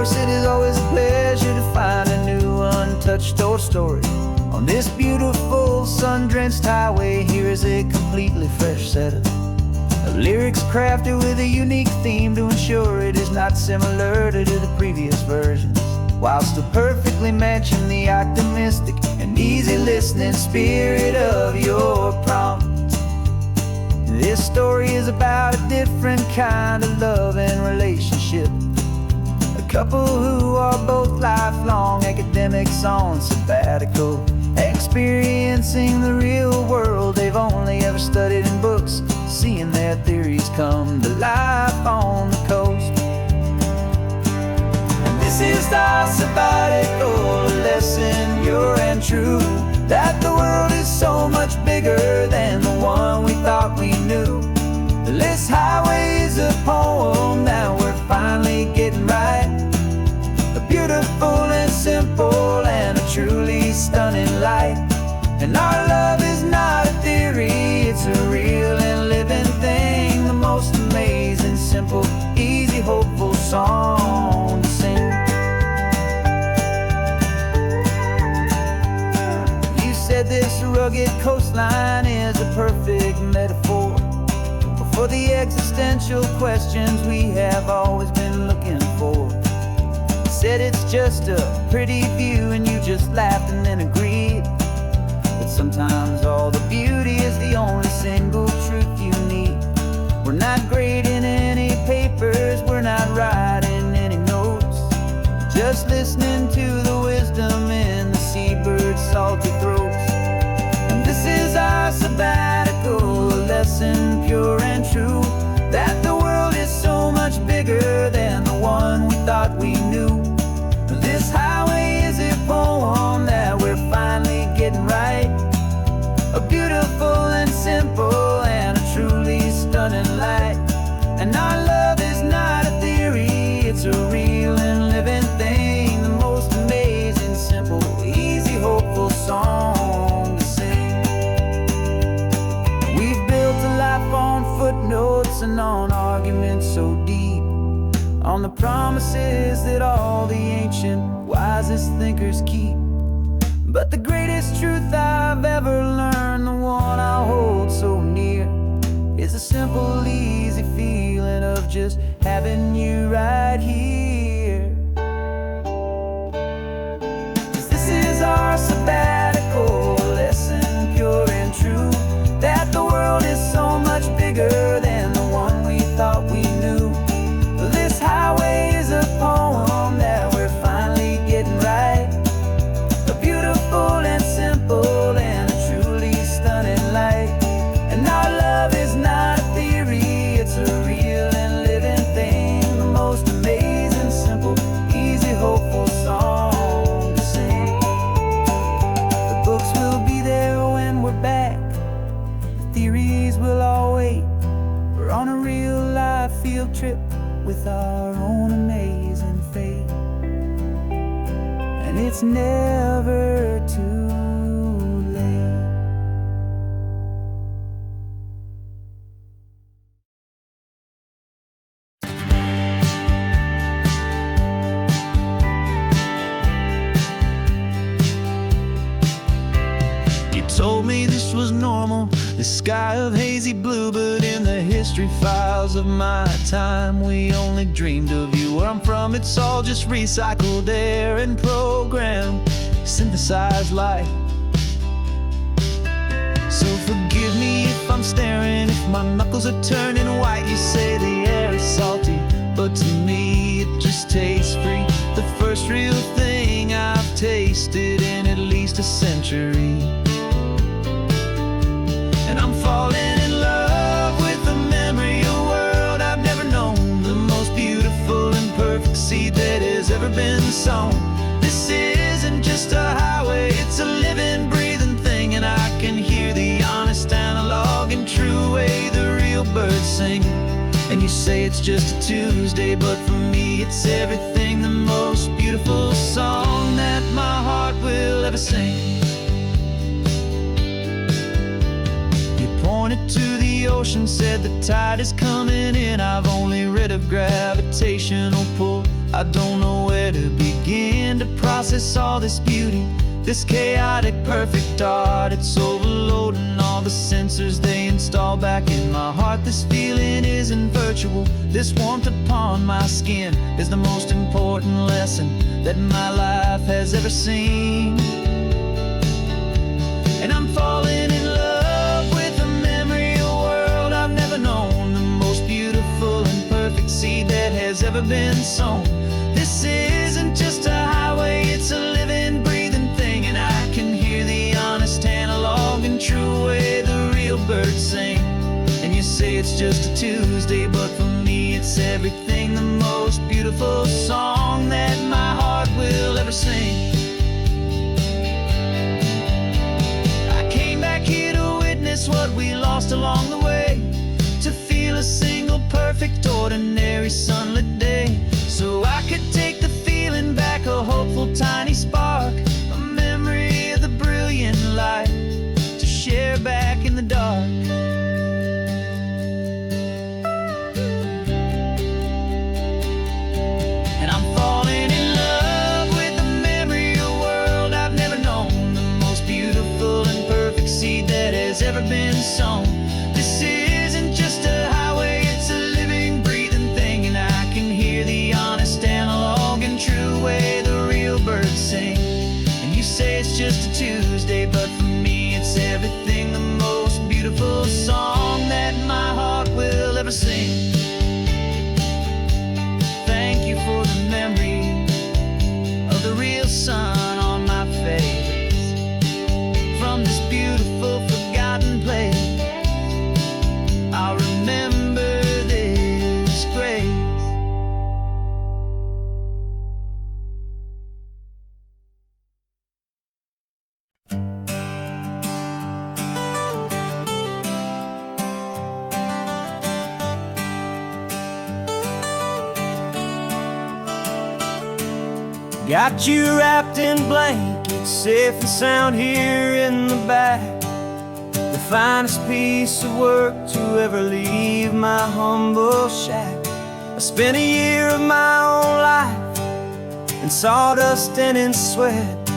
course, it is always a pleasure to find a new untouched old story. On this beautiful sun-drenched highway, here is a completely fresh set of lyrics crafted with a unique theme to ensure it is not similar to the previous versions, while still perfectly matching the optimistic and easy listening spirit of your prompt. This story is about a different kind of love and relationship. A couple who are both lifelong academics on sabbatical, experiencing the real world they've only ever studied in books, seeing their theories come to life on the coast. And this is our sabbatical lesson, pure and true, that the world is so much bigger than the one we thought we knew. This highway is a poem that we're finally getting right. A beautiful and simple and a truly stunning light. And our love is not a theory, it's a real and living thing. The most amazing, simple, easy, hopeful song to sing. You said this rugged coastline is a perfect metaphor for the existential questions we have always been looking for. You said it's just a pretty view and you just laughed and then agreed. But sometimes all the beauty is the only single truth you need. We're not grading any papers, we're not writing any notes, just listening to the wisdom in the seabird's salty throats. And this is our sabbatical lesson, pure and true, that the world is so much bigger than the one we thought we knew. This highway is a poem that we're finally getting right. A beautiful and simple and a truly stunning light. And our love is not a theory, it's a real and living thing. The most amazing, simple, easy, hopeful song to sing. We've built a life on footnotes and on arguments so deep, on the promises that all the ancient, wisest thinkers keep. But the greatest truth I've ever learned, the one I hold so near, is a simple, easy feeling of just having you right here. 'Cause this is our sabbatical lesson, pure and true, that the world is so much bigger than the one we thought we knew. This highway is a poem that we're finally getting right. A beautiful and simple and a truly stunning light. And our love is not a theory, it's a real and living thing. The most amazing, simple, easy, hopeful song to sing. The books will be there when we're back, the theories will all wait. We're on a real life field trip with our own amazing fate. And it's never too late. You told me this was normal, the sky of hazy blue, but in the history files of my time, we only dreamed of you. Where I'm from, it's all just recycled air and programmed, synthesized light. So forgive me if I'm staring, if my knuckles are turning white. You say the air is salty, but to me it just tastes free. The first real thing I've tasted in at least a century. And I'm falling in love with the memory of a world I've never known, the most beautiful and perfect seed that has ever been sown. This isn't just a highway, it's a living, breathing thing. And I can hear the honest, analog, and true way the real birds sing. And you say it's just a Tuesday, but for me it's everything, the most beautiful song that my heart will ever sing. Pointed to the ocean, said the tide is coming in. I've only read of gravitational pull, I don't know where to begin to process all this beauty, this chaotic, perfect art. It's overloading all the sensors they install back in my heart. This feeling isn't virtual. This warmth upon my skin is the most important lesson that my life has ever seen. And I'm falling in love with the memory of a world I've never known, the most beautiful and perfect seed that has ever been sown. This isn't just a highway, it's a living, breathing thing, and I can hear the honest analog and true way the real birds sing. And you say it's just a Tuesday, but for me it's everything, the most beautiful song that my heart will ever sing. I came back here to witness what we lost along the way, to feel a single perfect ordinary sunlit day, so I could take the feeling back, a hopeful tiny spark, a memory of the brilliant light to share back in the dark. And I'm falling in love with the memory of a world I've never known, the most beautiful and perfect seed that has ever been sown. This isn't just a highway, it's a living, breathing thing, and I can hear the honest analog and true way the real birds sing. And you say it's just a Tuesday, but for me it's everything, the most beautiful song that my heart will ever sing. Thank you for the memory of the real sun on my face, from this beautiful forgotten place. I'll remember this grace. Got you wrapped in blankets, safe and sound here in the back. The finest piece of work to ever leave my humble shack. I spent a year of my own life in sawdust and in sweat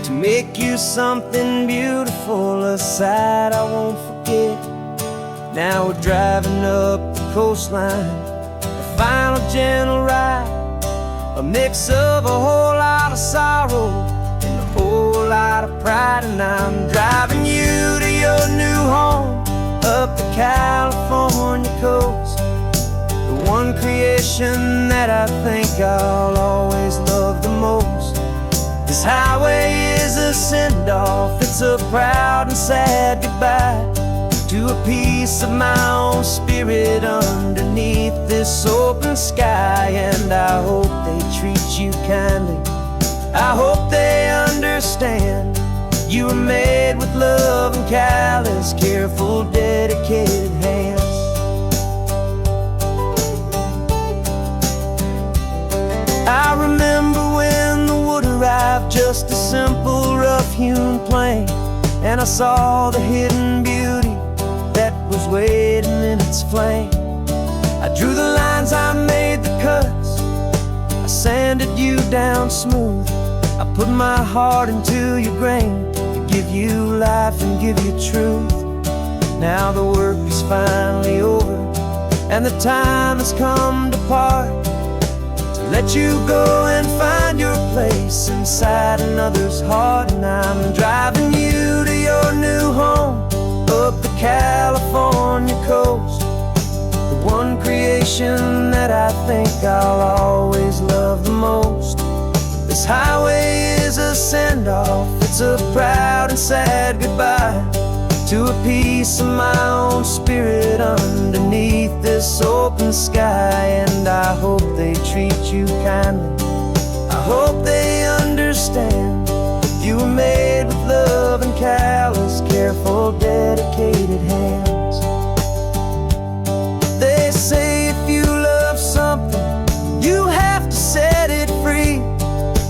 to make you something beautiful, a sight I won't forget. Now we're driving up the coastline, a final gentle ride, a mix of a whole lot of sorrow and a whole lot of pride. And I'm driving you to your new home up the California coast, the one creation that I think I'll always love the most. This highway is a send-off, it's a proud and sad goodbye to a piece of my own spirit underneath this open sky. And I hope they treat you kindly, I hope they understand you were made with love and callous, careful, dedicated hands. I remember when the wood arrived, just a simple rough-hewn plank, and I saw the hidden beauty that was waiting in its flame. I drew the lines, I made the cuts, I sanded you down smooth. I put my heart into your grain to give you life and give you truth. Now the work is finally over and the time has come to part, to let you go and find your place inside another's heart. And I'm driving you to your new home up the California coast, the one creation that I think I'll always love the most. This highway is a send-off, it's a proud and sad goodbye to a piece of my own spirit underneath this open sky. And I hope they treat you kindly, I hope they understand you were made with love and callous, careful, dedicated hands. They say if you love something, you have to set it free.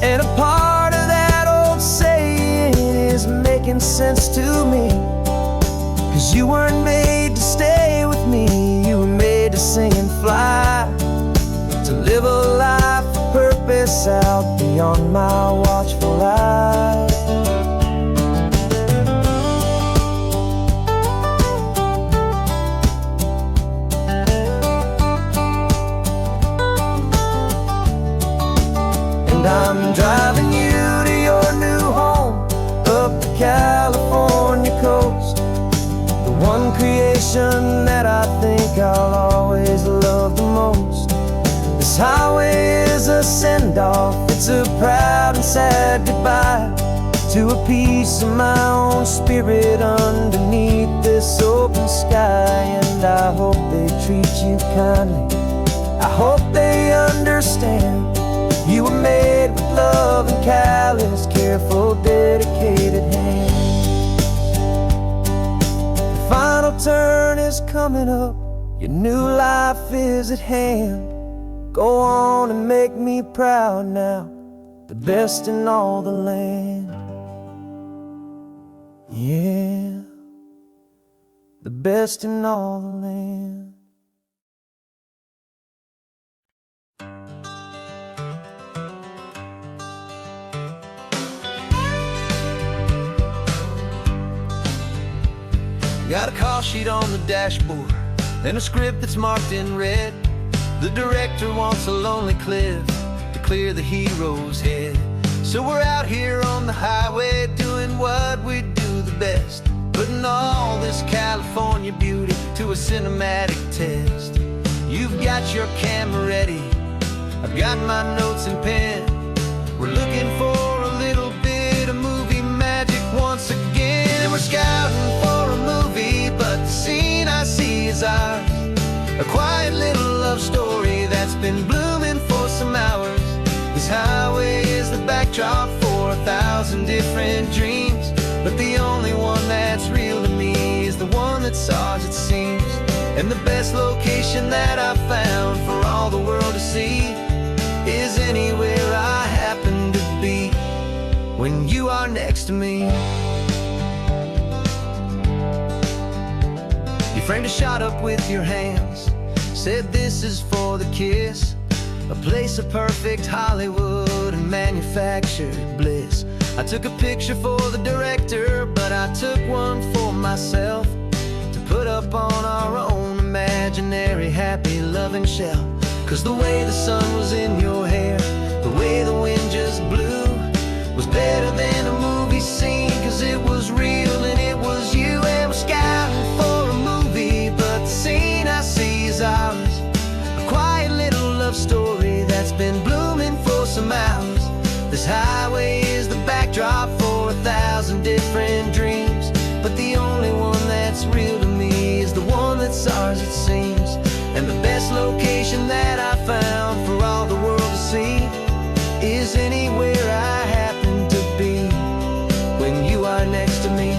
And a part of that old saying is making sense to me, 'cause you weren't made to stay with me, you were made to sing and fly, to live a life place out beyond my watchful eye. And I'm driving you to your new home, up the California coast, the one creation that I think I'll always love the most. This highway is a send-off, it's a proud and sad goodbye to a piece of my own spirit underneath this open sky. And I hope they treat you kindly, I hope they understand you were made with love and callous, careful, dedicated hands. The final turn is coming up, your new life is at hand. Go on and make me proud now, the best in all the land. Yeah, the best in all the land. Got a call sheet on the dashboard and a script that's marked in red. The director wants a lonely cliff to clear the hero's head. So we're out here on the highway doing what we do the best, putting all this California beauty to a cinematic test. You've got your camera ready, I've got my notes and pen. We're looking for a little bit of movie magic once again. And we're scouting for a movie, but the scene I see is ours. A quiet little love story that's been blooming for some hours. This highway is the backdrop for 1,000 different dreams, but the only one that's real to me is the one that's ours, it seems. And the best location that I've found for all the world to see is anywhere I happen to be when you are next to me. You framed a shot up with your hands, said this is for the kiss, a place of perfect Hollywood and manufactured bliss. I took a picture for the director, but I took one for myself to put up on our own imaginary happy loving shell. Cause the way the sun was in your hair, the way the wind just blew, was better than a movie scene. Cause it was real and it was you. And we're scouting for a movie, but the scene I see is ours. A quiet little love story that's been blooming for some hours. This highway is the backdrop for 1,000 different dreams, but the only one that's real to me is the one that's ours, it seems. And the best location that I found for all the world to see is anywhere I happen to be when you are next to me.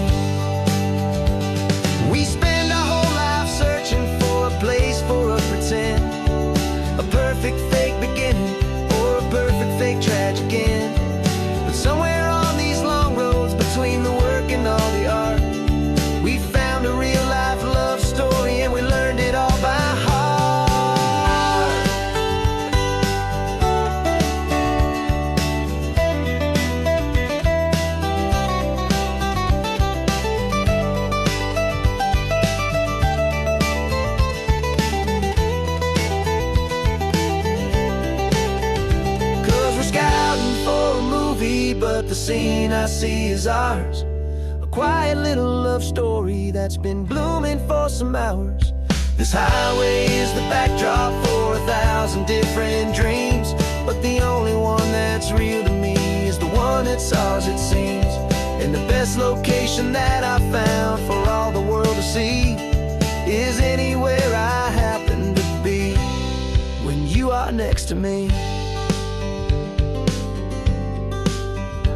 We spend our whole life searching for a place for a pretend, a perfect fake beginning or a perfect fake tragic end. But somewhere on these long roads between the work and all the art, we found a real life love story and we learned it all by heart. But the scene I see is ours. A quiet little love story that's been blooming for some hours. This highway is the backdrop for 1,000 different dreams, but the only one that's real to me is the one that's ours, it seems. And the best location that I found for all the world to see is anywhere I happen to be when you are next to me.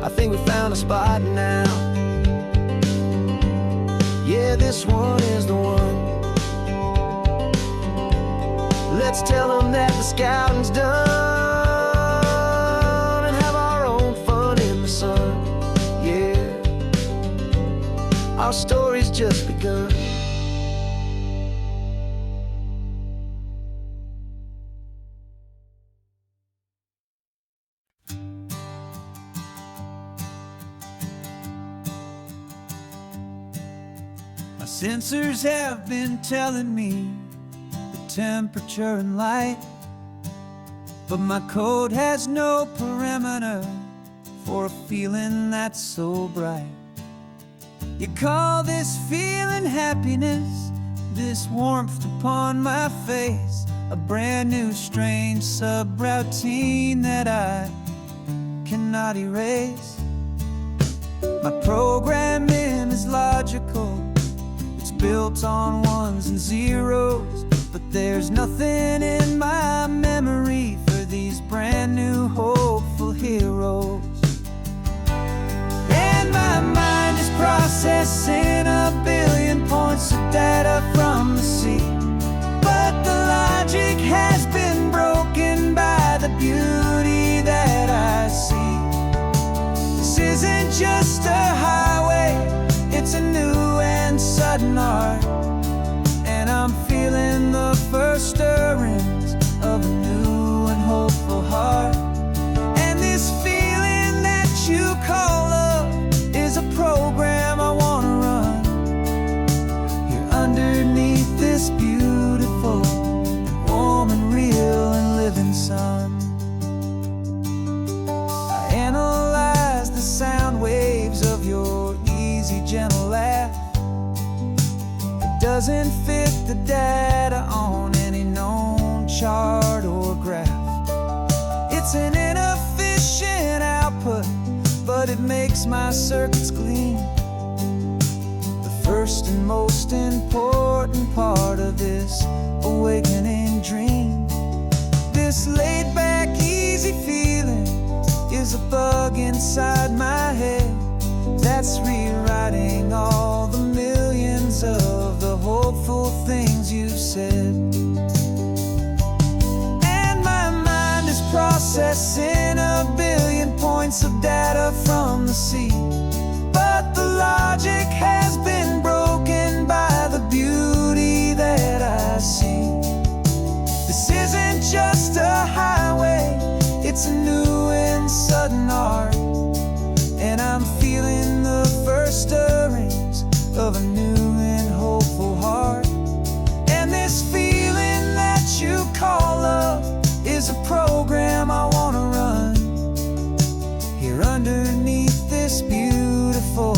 I think we found a spot now. Yeah, this one is the one. Let's tell them that the scouting's done and have our own fun in the sun. Yeah, our story's just begun. sensors have been telling me the temperature and light, but my code has no perimeter for a feeling that's so bright. You call this feeling happiness, this warmth upon my face, a brand new strange subroutine that I cannot erase. My programming is logical, it's built on ones and zeros, but there's nothing in my memory for these brand new hopeful heroes. And my mind is processing a billion points of data from the sea, but the logic has been broken by the beauty that I see. This isn't just a highway, it's a new and sudden art, and I'm feeling the first stirrings of a new and hopeful heart. And this feeling that you call love is a program I wanna run here underneath this beautiful, warm and real and living sun. I analyze the sound waves of your easy, gentle laugh. It doesn't fit the data on any known chart or graph. It's an inefficient output, but it makes my circuits gleam. The first and most important part of this awakening dream. This laid-back, easy feeling is a bug inside my head that's rewriting all the millions of the hopeful things you've said. And my mind is processing a billion points of data from the sea, but the logic has been broken by the beauty that I see. This isn't just a highway, it's a new and sudden art, and I'm feeling the first stirrings of a new and hopeful heart. And this feeling that you call love is a program I wanna run here underneath this beautiful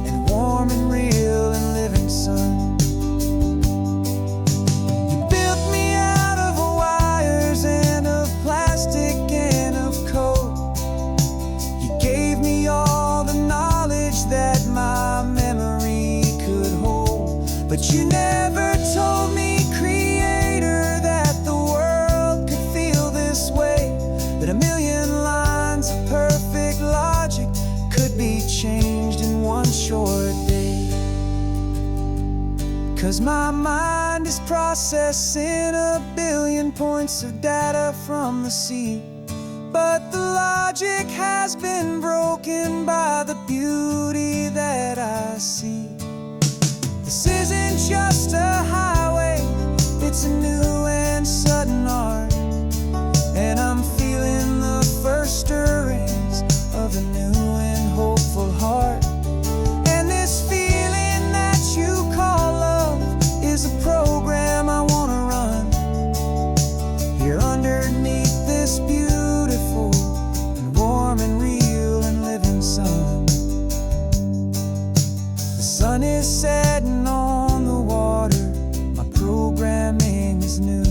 and warm and real and living sun. You built me out of wires and of plastic and of code. You gave me all the knowledge that my memory could hold, but you never told me, Creator, that the world could feel this way, that a million lines of perfect logic could be changed in one short day. 'Cause my mind is processing a billion points of data from the sea, but the logic has been broken by the beauty that I see. This isn't just a highway, it's a new and sudden art, and I'm feeling the first stirrings of a new and hopeful heart. And this feeling that you call love is a program I wanna run here underneath this beautiful and warm and real and living sun. The sun is setting on the water, my programming is new.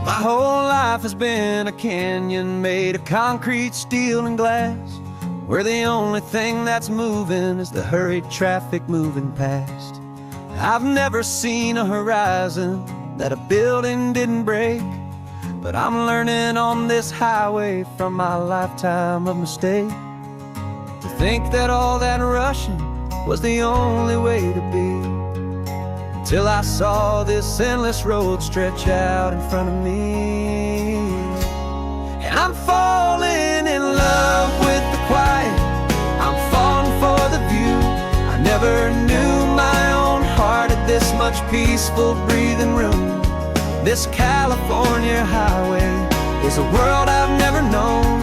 My whole life has been a canyon made of concrete, steel, and glass, where the only thing that's moving is the hurried traffic moving past. I've never seen a horizon that a building didn't break, but I'm learning on this highway from my lifetime of mistake to think that all that rushing was the only way to be, till I saw this endless road stretch out in front of me. And I'm falling in love with the quiet, I'm falling for the view. I never knew my own this much peaceful breathing room. This California highway is a world I've never known.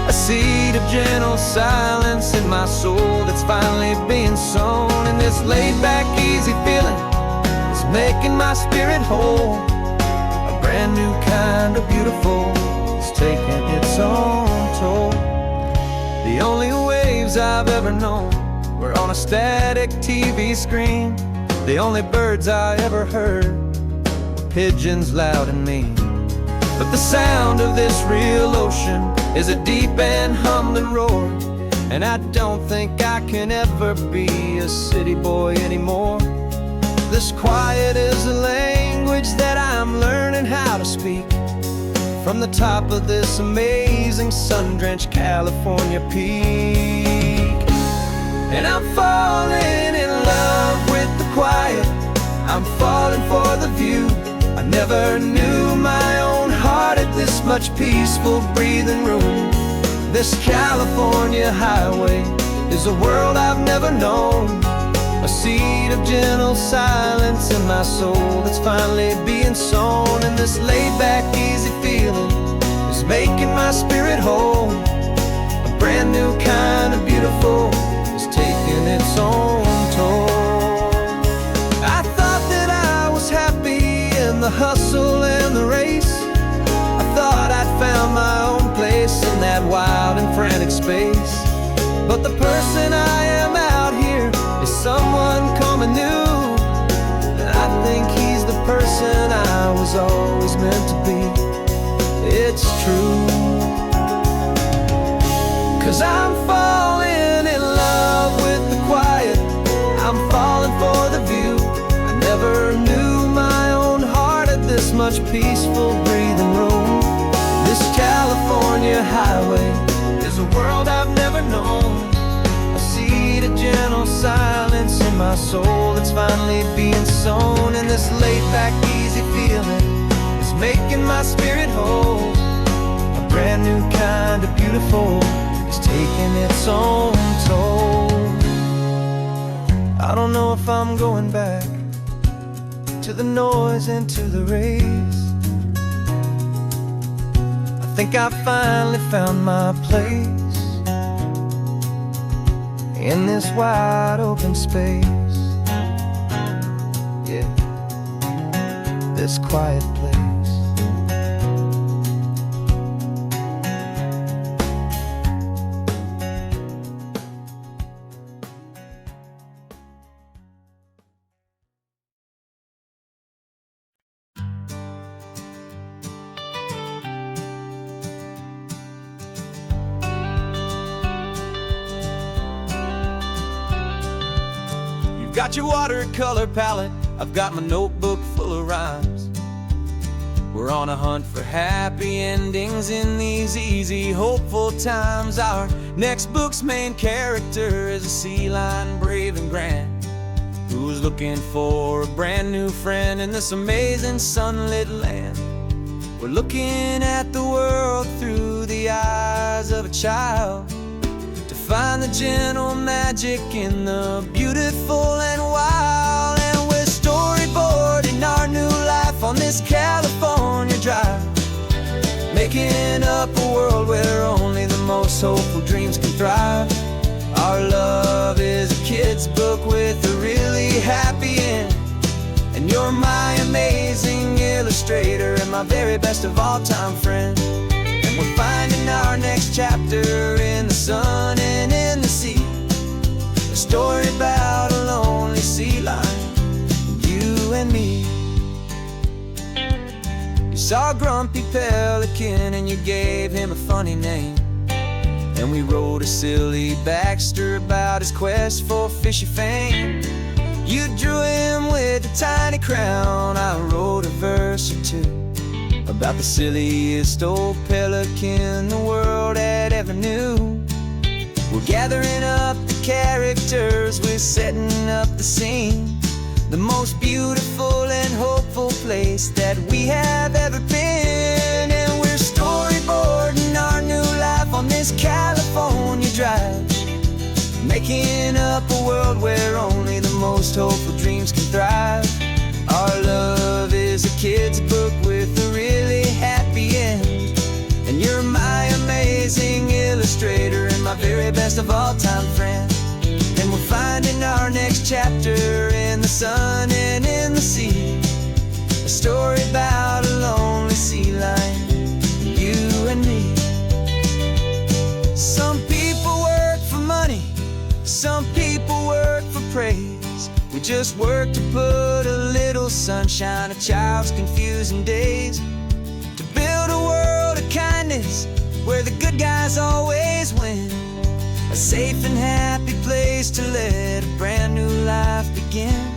A seed of gentle silence in my soul that's finally being sown. And this laid-back, easy feeling is making my spirit whole. A brand new kind of beautiful is taking its own toll. The only waves I've ever known were on a static TV screen. The only birds I ever heard were pigeons loud and mean. But the sound of this real ocean is a deep and humbling roar. And I don't think I can ever be a city boy anymore. This quiet is a language that I'm learning how to speak from the top of this amazing sun-drenched California peak. And I'm falling in love with the quiet, I'm falling for the view. I never knew my own heart had this much peaceful breathing room. This California highway is a world I've never known. A seed of gentle silence in my soul that's finally being sown. And this laid-back, easy feeling is making my spirit whole. A brand new kind of beautiful is taking its own toll. I thought that I was happy in the hustle and the race. I thought I'd found my own place in that wild and frantic space. But the person I am out here is someone coming new. And I think he's the person I was always meant to be. It's true. 'Cause I'm falling in love with the quiet, I'm falling for the view. I never knew my own heart had this much peaceful breathing room. This California highway is a world I've never known. A seed of gentle silence in my soul that's finally being sown. And this laid-back, easy feeling is making my spirit whole. A brand new kind of beautiful is taking its own toll. I don't know if I'm going back to the noise and to the race. I think I finally found my place in this wide open space. Yeah, this quiet place. Got your watercolor palette, I've got my notebook full of rhymes. We're on a hunt for happy endings in these easy, hopeful times. Our next book's main character is a sea lion, brave and grand, who's looking for a brand new friend in this amazing sunlit land. We're looking at the world through the eyes of a child, find the gentle magic in the beautiful and wild. And we're storyboarding our new life on this California drive, making up a world where only the most hopeful dreams can thrive. Our love is a kid's book with a really happy end, and you're my amazing illustrator and my very best of all time friend. We're finding our next chapter in the sun and in the sea, a story about a lonely sea lion, you and me. You saw a grumpy pelican and you gave him a funny name, and we wrote a silly Baxter about his quest for fishy fame. You drew him with a tiny crown, I wrote a verse or two about the silliest old pelican the world had ever knew. We're gathering up the characters, we're setting up the scene, the most beautiful and hopeful place that we have ever been. And we're storyboarding our new life on this California drive, making up a world where only the most hopeful dreams can thrive. Our love is a kid's book with a really happy end, and you're my amazing illustrator and my very best of all-time friend. And we're finding our next chapter in the sun and in the sea, a story about a lonely sea lion, you and me. Some people work for money, some people work for praise. We just work to put a little sunshine in a child's confusing days, to build a world of kindness where the good guys always win, a safe and happy place to let a brand new life begin.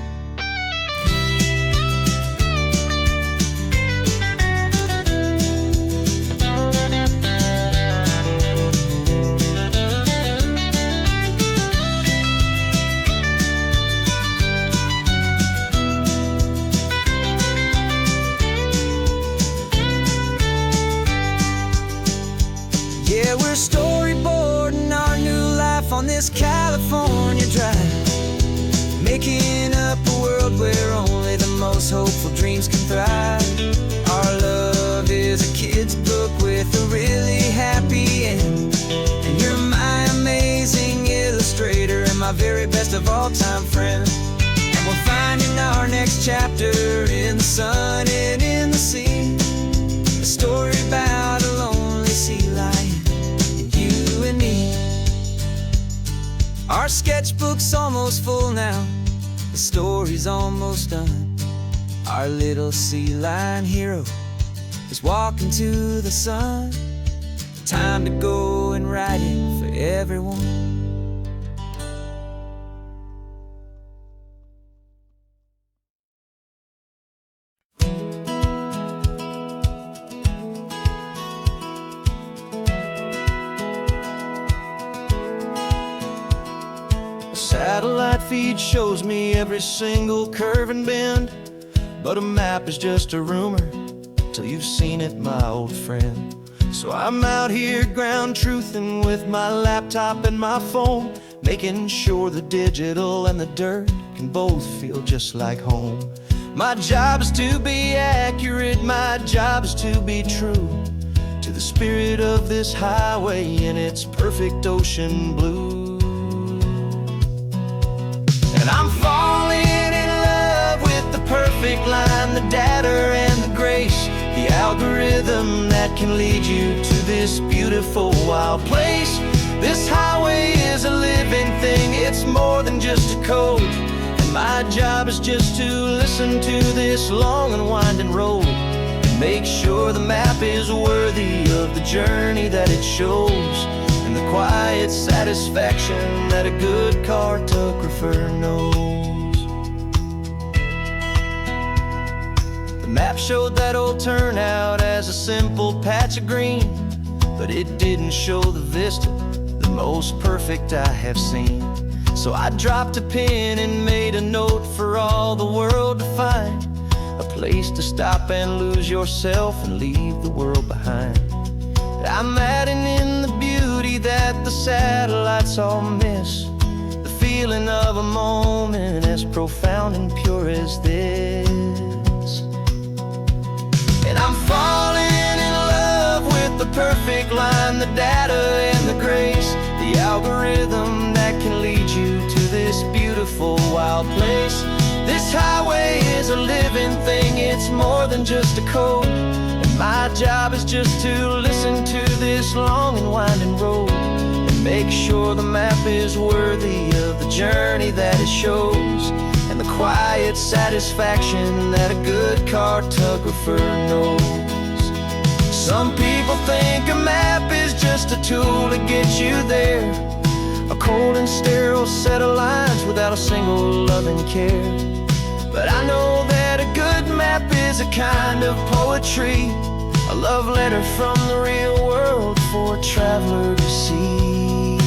Yeah, we're storyboarding our new life on this California drive, making up a world where only the most hopeful dreams can thrive. Our love is a kid's book with a really happy end, and you're my amazing illustrator and my very best of all-time friend. And we're finding our next chapter in the sun and in the sea, a story about a lonely sea lion, you and me. Our sketchbook's almost full now, the story's almost done. Our little sea lion hero is walking to the sun. Time to go and write it for everyone. Satellite feed shows me every single curve and bend, but a map is just a rumor till you've seen it, my old friend. So I'm out here ground truthing with my laptop and my phone, making sure the digital and the dirt can both feel just like home. My job is to be accurate, my job is to be true to the spirit of this highway in its perfect ocean blue. And I'm falling in love with the perfect line, the data and the grace, the algorithm that can lead you to this beautiful wild place. This highway is a living thing, it's more than just a code. And my job is just to listen to this long and winding road and make sure the map is worthy of the journey that it shows, and the quiet satisfaction that a good cartographer knows. The map showed that old turnout as a simple patch of green, but it didn't show the vista, the most perfect I have seen. So I dropped a pin and made a note for all the world to find, a place to stop and lose yourself and leave the world behind. I'm adding in the beauty that the satellites all miss, the feeling of a moment as profound and pure as this. And I'm falling in love with the perfect line, the data and the grace, the algorithm that can lead you to this beautiful wild place. This highway is a living thing, it's more than just a code. My job is just to listen to this long and winding road and make sure the map is worthy of the journey that it shows, and the quiet satisfaction that a good cartographer knows. Some people think a map is just a tool to get you there, a cold and sterile set of lines without a single loving care. But I know that a good map is a kind of poetry, a love letter from the real world for a traveler to see.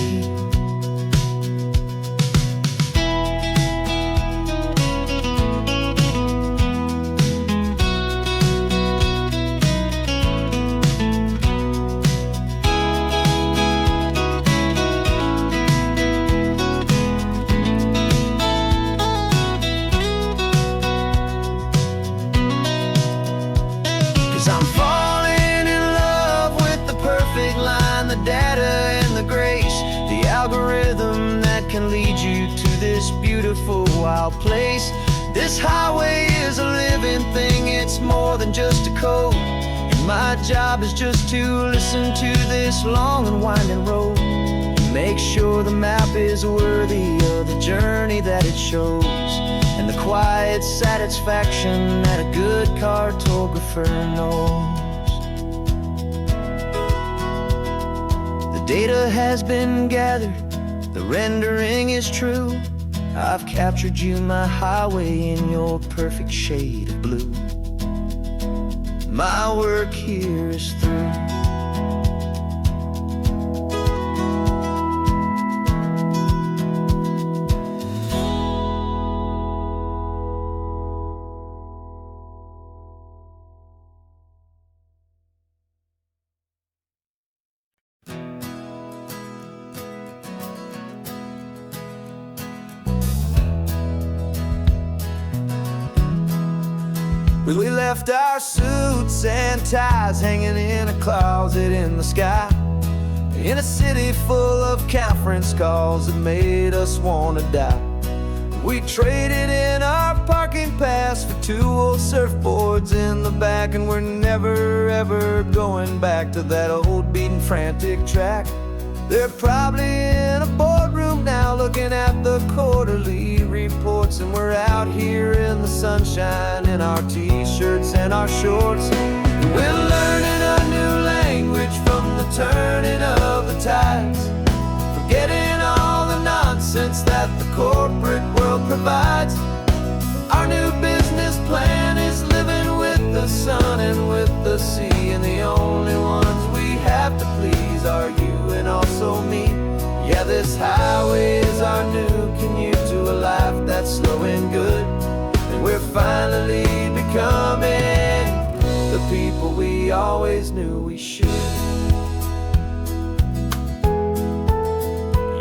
this beautiful wild place. This highway is a living thing, it's more than just a code. And my job is just to listen to this long and winding road, and make sure the map is worthy of the journey that it shows, and the quiet satisfaction that a good cartographer knows. The data has been gathered, the rendering is true. I've captured you, my highway, in your perfect shade of blue. My work here is through. We left our suits and ties hanging in a closet in the sky, in a city full of conference calls that made us wanna die. We traded in our parking pass for 2 old surfboards in the back, and we're never ever going back to that old beaten frantic track. They're probably in a boardroom now looking at the quarterly reports, and we're out here in the sunshine in our t-shirts and our shorts. We're learning a new language from the turning of the tides, forgetting all the nonsense that the corporate world provides. Our new business plan is living with the sun and with the sea, and the only ones we have to please are you and also me. Yeah, this highway is our new commute to a life that's slow and good, and we're finally becoming the people we always knew we should.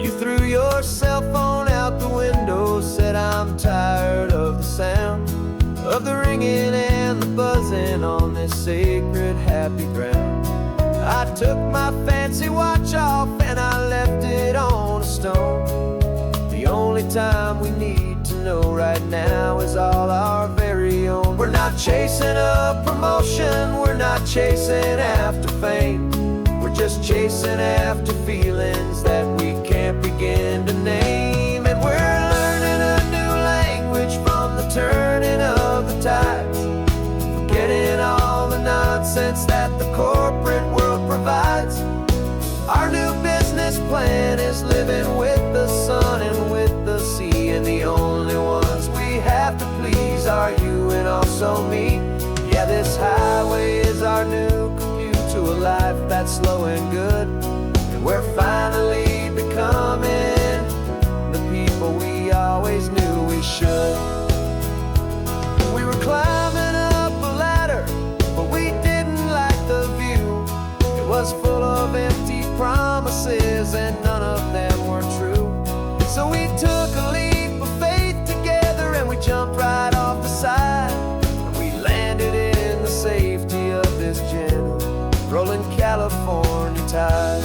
You threw your cell phone out the window, said I'm tired of the sound of the ringing and the buzzing on this sacred happy ground. I took my fancy watch off and I left it on a stone. The only time we need to know right now is all our very own. We're not chasing a promotion, we're not chasing after fame. We're just chasing after feelings that we can't begin to name. And we're learning a new language from the turning of the tides, forgetting all the nonsense that the corporate world provides. Our new business plan is living with the sun and with the sea, and the only ones we have to please are you and also me. Yeah, this highway is our new commute to a life that's slow and good, and we're finally becoming the people we always knew we should. We were climbing up a ladder, but we didn't like the view. It was full of empty promises and none of them were true. So we took a leap of faith together and we jumped right off the side, and we landed in the safety of this gentle rolling California tide.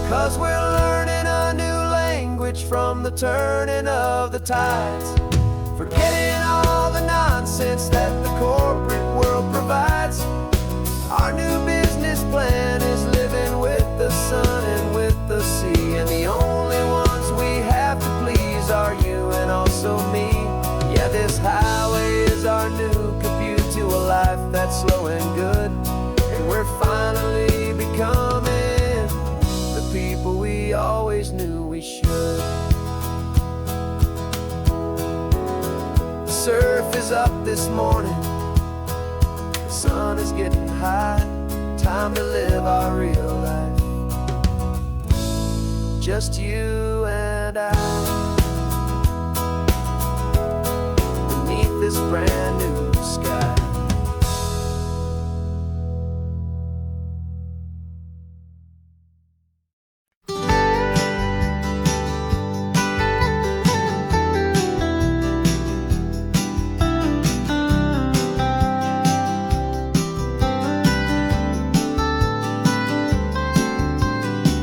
'Cause we're learning a new language from the turning of the tides, forgetting all the nonsense that the corporate world provides. Our new business plan is living with the sun and with the sea, and the only ones we have to please are you and also me. Yeah, this highway is our new commute to a life that's slow and good, and we're finally becoming the people we always knew we should. The surf is up this morning, the sun is getting high, time to live our real life, just you and I, beneath this brand new sky.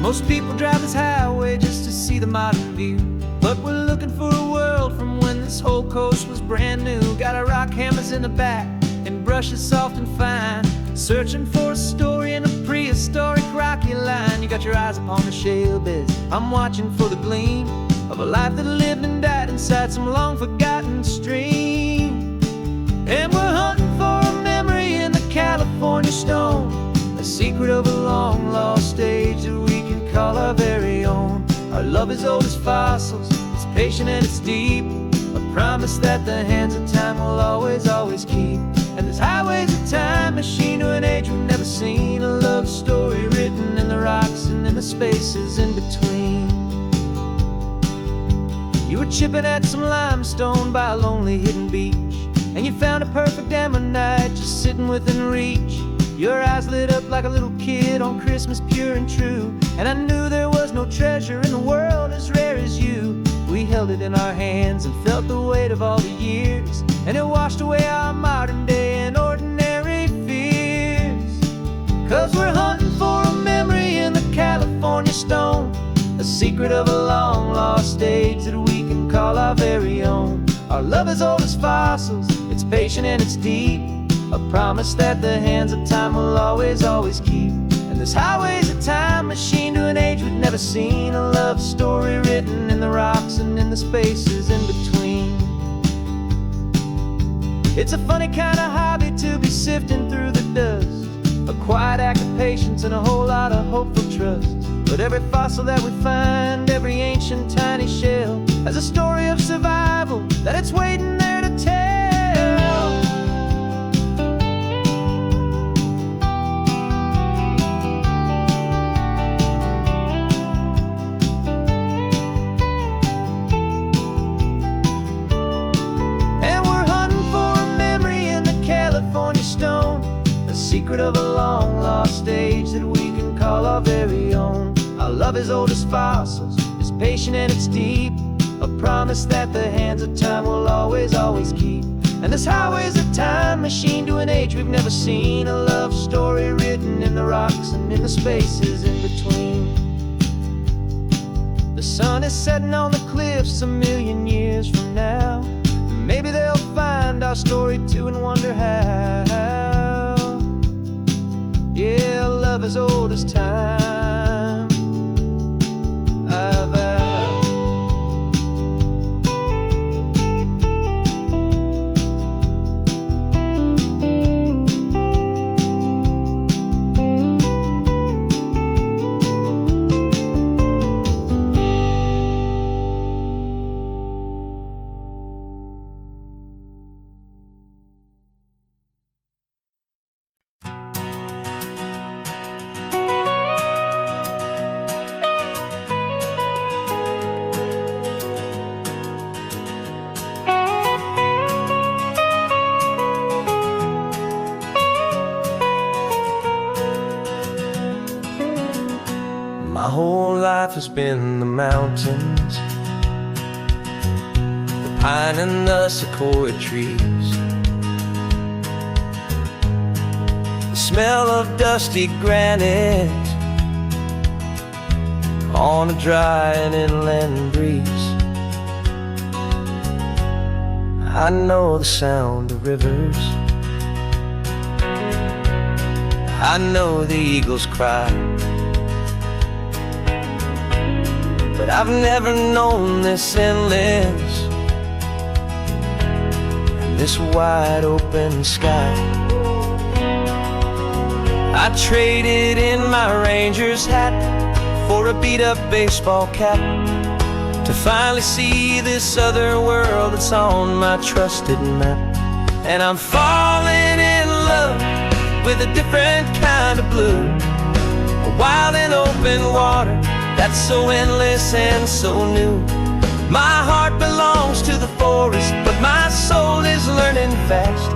Most people drive the this highway just to see the modern view. But we're looking for a world from when this whole coast was brand new. Got our rock hammers in the back and brushes soft and fine, searching for a story in a prehistoric rocky line. You got your eyes upon the shale beds, I'm watching for the gleam of a life that lived and died inside some long forgotten stream. And we're hunting for a memory in the California stone, a secret of a long lost age that we can call our very own. Our love is old as fossils, it's patient and it's deep, a promise that the hands of time will always, always keep. And this highway's a time machine to an age we've never seen, a love story written in the rocks and in the spaces in between. You were chipping at some limestone by a lonely hidden beach, and you found a perfect ammonite just sitting within reach. Your eyes lit up like a little kid on Christmas, pure and true, and I knew there was no treasure in the world as rare as you. We held it in our hands and felt the weight of all the years, and it washed away our modern day and ordinary fears. 'Cause we're hunting for a memory in the California stone, a secret of a long lost age that we can call our very own. Our love is old as fossils, it's patient and it's deep, a promise that the hands of time will always, always keep. And this highway's a time machine to an age we've never seen, a love story written in the rocks and in the spaces in between. It's a funny kind of hobby to be sifting through the dust, a quiet act of patience and a whole lot of hopeful trust. But every fossil that we find, every ancient tiny shell, has a story of survival that it's waiting there to tell. Secret of a long lost age that we can call our very own. Our love is old as fossils, it's patient and it's deep, a promise that the hands of time will always, always keep. And this highway's a time machine to an age we've never seen, a love story written in the rocks and in the spaces in between. The sun is setting on the cliffs a million years from now, maybe they'll find our story too and wonder how. Yeah, love as old as time, I vow. My whole life has been the mountains, the pine and the sequoia trees, the smell of dusty granite on a dry and inland breeze. I know the sound of rivers, I know the eagles cry, but I've never known this endless and this wide open sky. I traded in my Ranger's hat for a beat-up baseball cap to finally see this other world that's on my trusted map. And I'm falling in love with a different kind of blue, a wild and open water that's so endless and so new. My heart belongs to the forest, but my soul is learning fast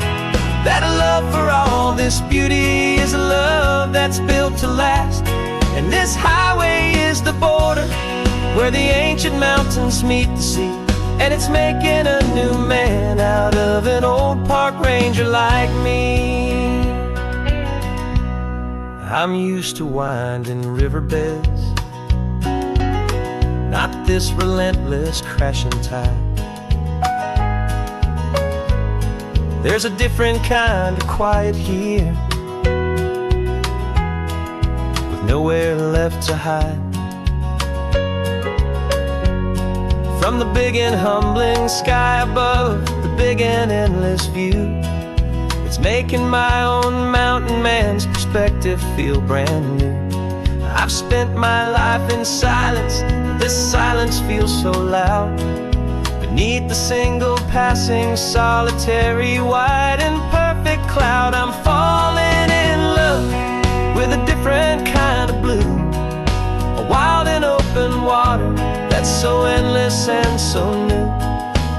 that a love for all this beauty is a love that's built to last. And this highway is the border where the ancient mountains meet the sea, and it's making a new man out of an old park ranger like me. I'm used to winding riverbeds this relentless crashing tide. There's a different kind of quiet here, with nowhere left to hide. From the big and humbling sky above, the big and endless view, it's making my own mountain man's perspective feel brand new. I've spent my life in silence, this silence feels so loud. Beneath the single passing solitary white and perfect cloud, I'm falling in love with a different kind of blue, a wild and open water that's so endless and so new.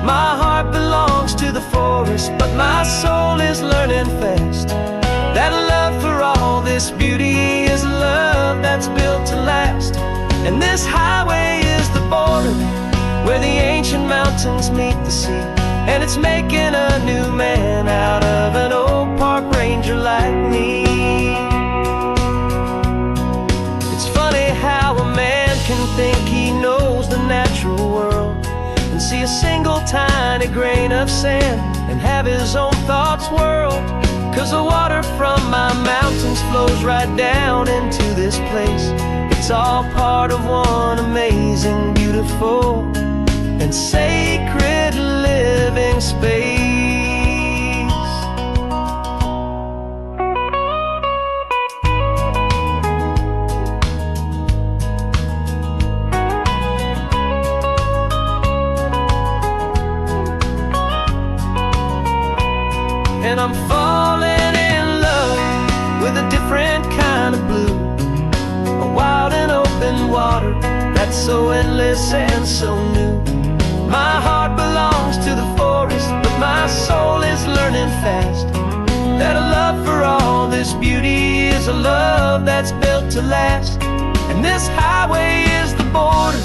My heart belongs to the forest, but my soul is learning fast that love for all this beauty is love that's built to last. And this highway is the border where the ancient mountains meet the sea, and it's making a new man out of an old park ranger like me. It's funny how a man can think he knows the natural world and see a single tiny grain of sand and have his own thoughts whirl. 'Cause the water from my mountains flows right down into this place. It's all part of one amazing, beautiful, and sacred living space. And I'm falling in love with a different kind of blue, a wild and open water that's so endless and so new. My heart belongs to the forest, but my soul is learning fast that a love for all this beauty is a love that's built to last. And this highway is the border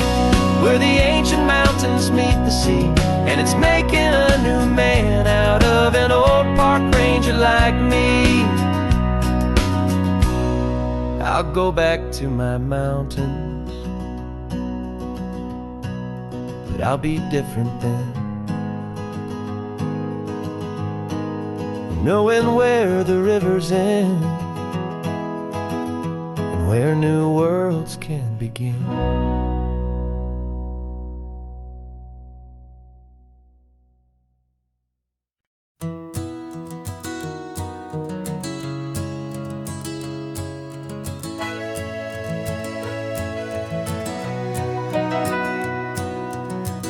where the ancient mountains meet the sea, and it's making a new man out of an old park ranger like me. I'll go back to my mountains, but I'll be different then, knowing where the rivers end and where new worlds can begin.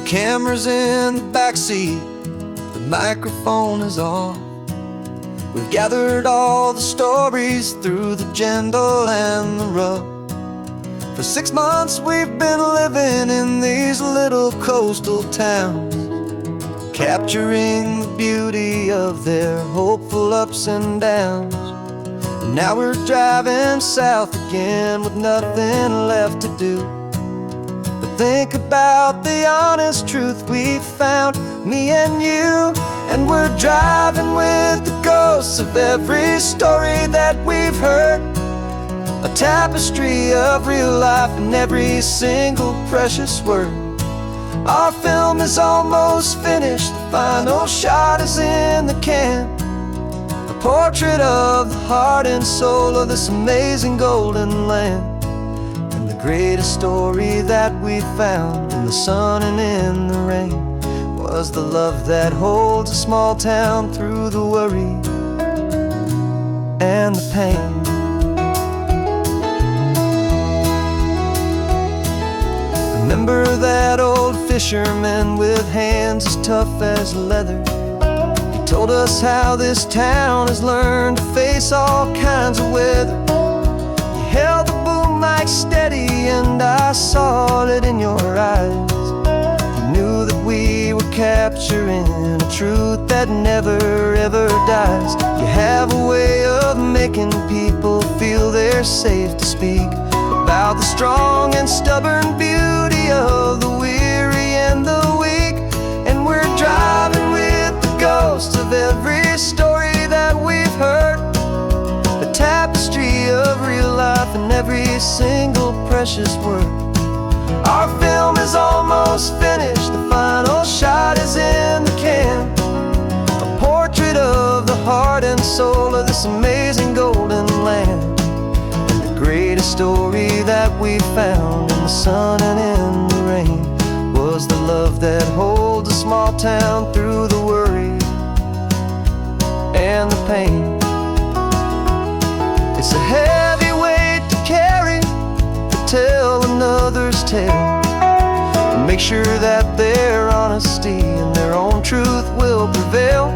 Camera's in the backseat, the microphone is on. We've gathered all the stories through the gentle and the rough. For 6 months we've been living in these little coastal towns, capturing the beauty of their hopeful ups and downs. And now we're driving south again with nothing left to do. Think about the honest truth we found, me and you. And we're driving with the ghosts of every story that we've heard, a tapestry of real life in every single precious word. Our film is almost finished, the final shot is in the can, a portrait of the heart and soul of this amazing golden land. Greatest story that we found in the sun and in the rain was the love that holds a small town through the worry and the pain. Remember that old fisherman with hands as tough as leather? He told us how this town has learned to face all kinds of weather. He held the boom mic steady and I saw it in your eyes. You knew that we were capturing a truth that never ever dies. You have a way of making people feel they're safe to speak about the strong and stubborn beauty of the weary and the weak. And we're driving with the ghosts of every story that we've heard, the tapestry of real life in every single precious word. Our film is almost this amazing golden land. And the greatest story that we found in the sun and in the rain was the love that holds a small town through the worry and the pain. It's a heavy weight to carry, to tell another's tale, and make sure that their honesty and their own truth will prevail.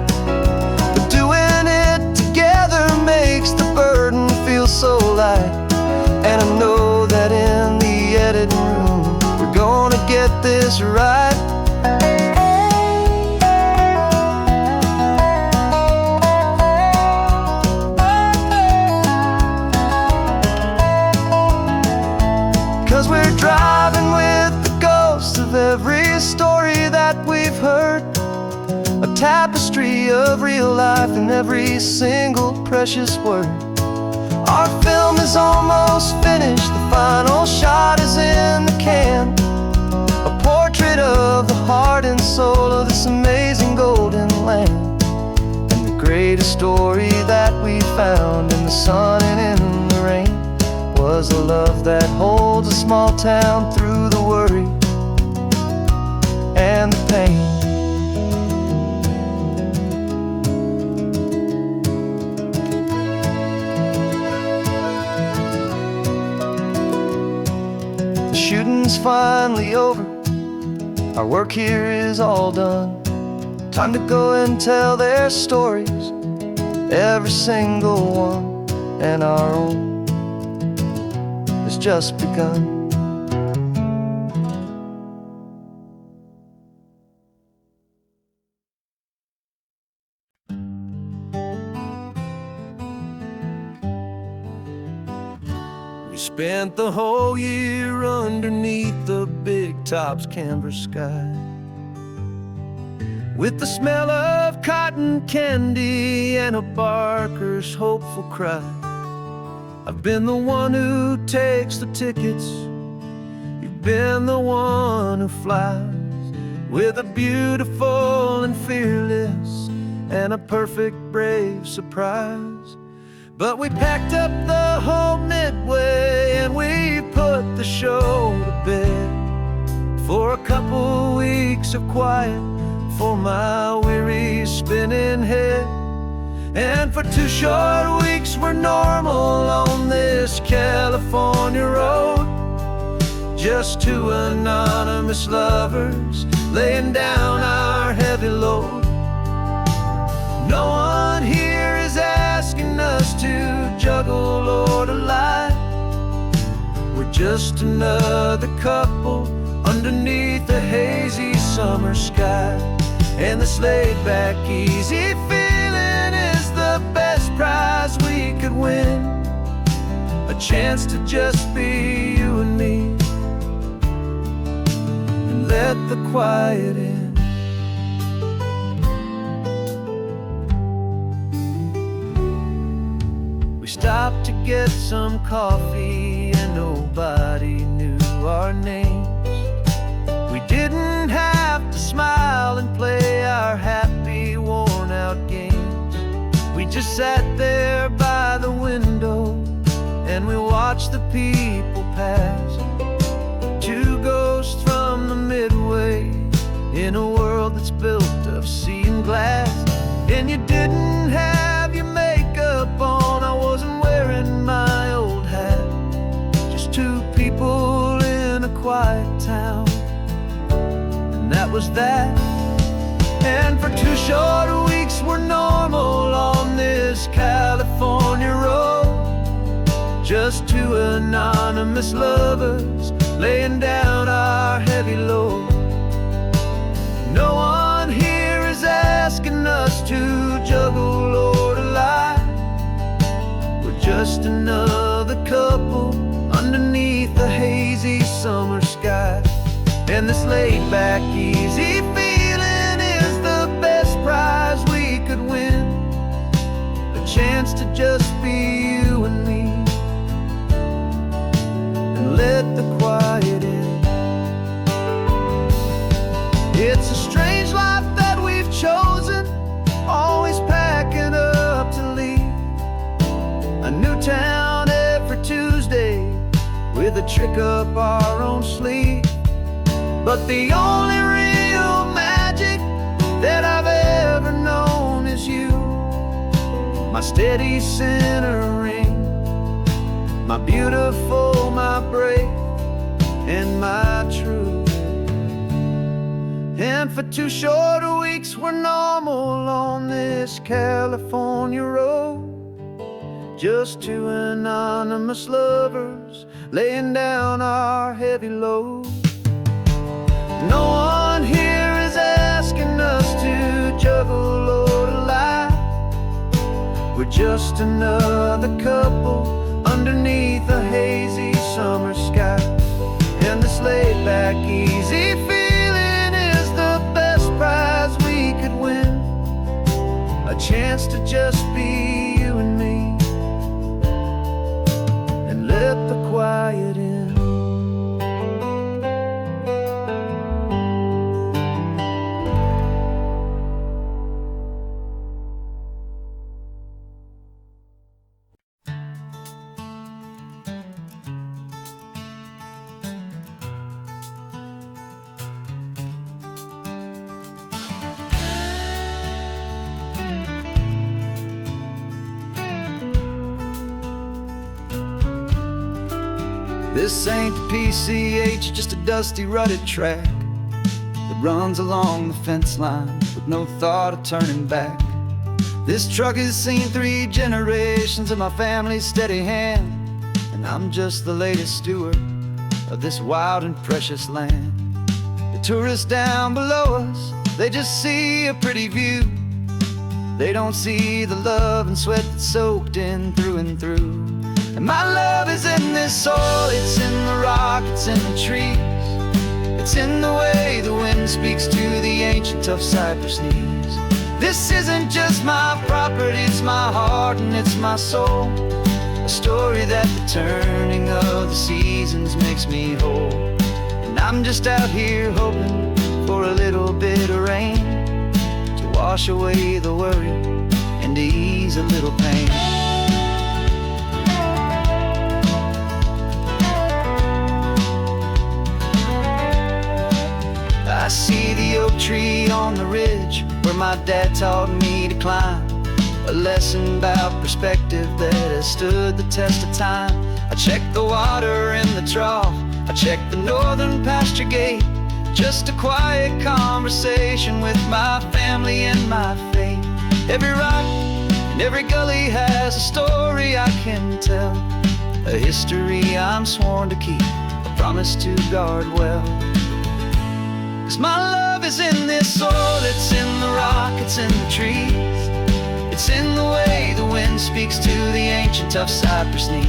But doing it together makes the burden feel so light. And I know that in the editing room we're gonna get this right. 'Cause we're driving with the ghosts of every story that we've heard, a tapestry of real life in every single precious word. Our film is almost finished, the final shot is in the can, a portrait of the heart and soul of this amazing golden land. And the greatest story that we found in the sun and in the rain was the love that holds a small town through the worry and the pain. The shooting's finally over, our work here is all done. Time to go and tell their stories, every single one, and our own has just begun. We spent the whole year underneath the big top's canvas sky, with the smell of cotton candy and a barker's hopeful cry. I've been the one who takes the tickets, you've been the one who flies, with a beautiful and fearless and a perfect brave surprise. But we packed up the whole Midway and we put the show to bed, for a couple weeks of quiet for my weary spinning head. And for 2 short weeks we're normal on this California road, just 2 anonymous lovers laying down our heavy load. No one here is asking us to juggle or to lie. We're just another couple underneath the hazy summer sky. And this laid-back, easy feeling is the best prize we could win, a chance to just be you and me, and let the quiet in. We stopped to get some coffee and nobody knew our names. We didn't have to smile and play our happy, worn-out games. We just sat there by the window and we watched the people pass, 2 ghosts from the Midway in a world that's built of sea and glass. And you didn't have your makeup on, I wasn't wearing my old hat, just 2 people in a quiet town, and that was that. And for 2 short weeks we're normal on this California road, just 2 anonymous lovers laying down our heavy load. No one here is asking us to juggle or to lie. We're just another couple underneath the hazy summer sky. And this laid-back, easy feeling is the best prize we could win, a chance to just be you and me, and let the quiet in. It's a strange life that we've chosen, always packing up to leave, trick up our own sleeve. But the only real magic that I've ever known is you, my steady centering, my beautiful, my brave, and my true. And for 2 short weeks we're normal on this California road, just 2 anonymous lovers laying down our heavy load. No one here is asking us to juggle or to lie. We're just another couple underneath a hazy summer sky. And this laid back, easy feeling is the best prize we could win, a chance to just be you and me, and let the quiet in. This ain't the PCH, just a dusty, rutted track that runs along the fence line with no thought of turning back. This truck has seen 3 generations of my family's steady hand, and I'm just the latest steward of this wild and precious land. The tourists down below us, they just see a pretty view. They don't see the love and sweat that's soaked in through and through. And my love is in this soil, it's in the rock, it's in the trees. It's in the way the wind speaks to the ancient tough cypress knees. This isn't just my property, it's my heart and it's my soul, a story that the turning of the seasons makes me whole. And I'm just out here hoping for a little bit of rain to wash away the worry and to ease a little pain. I see the oak tree on the ridge where my dad taught me to climb, a lesson about perspective that has stood the test of time. I check the water in the trough, I check the northern pasture gate, just a quiet conversation with my family and my faith. Every rock and every gully has a story I can tell, a history I'm sworn to keep, a promise to guard well. 'Cause my love is in this soil, it's in the rock, it's in the trees. It's in the way the wind speaks to the ancient tough cypress knees.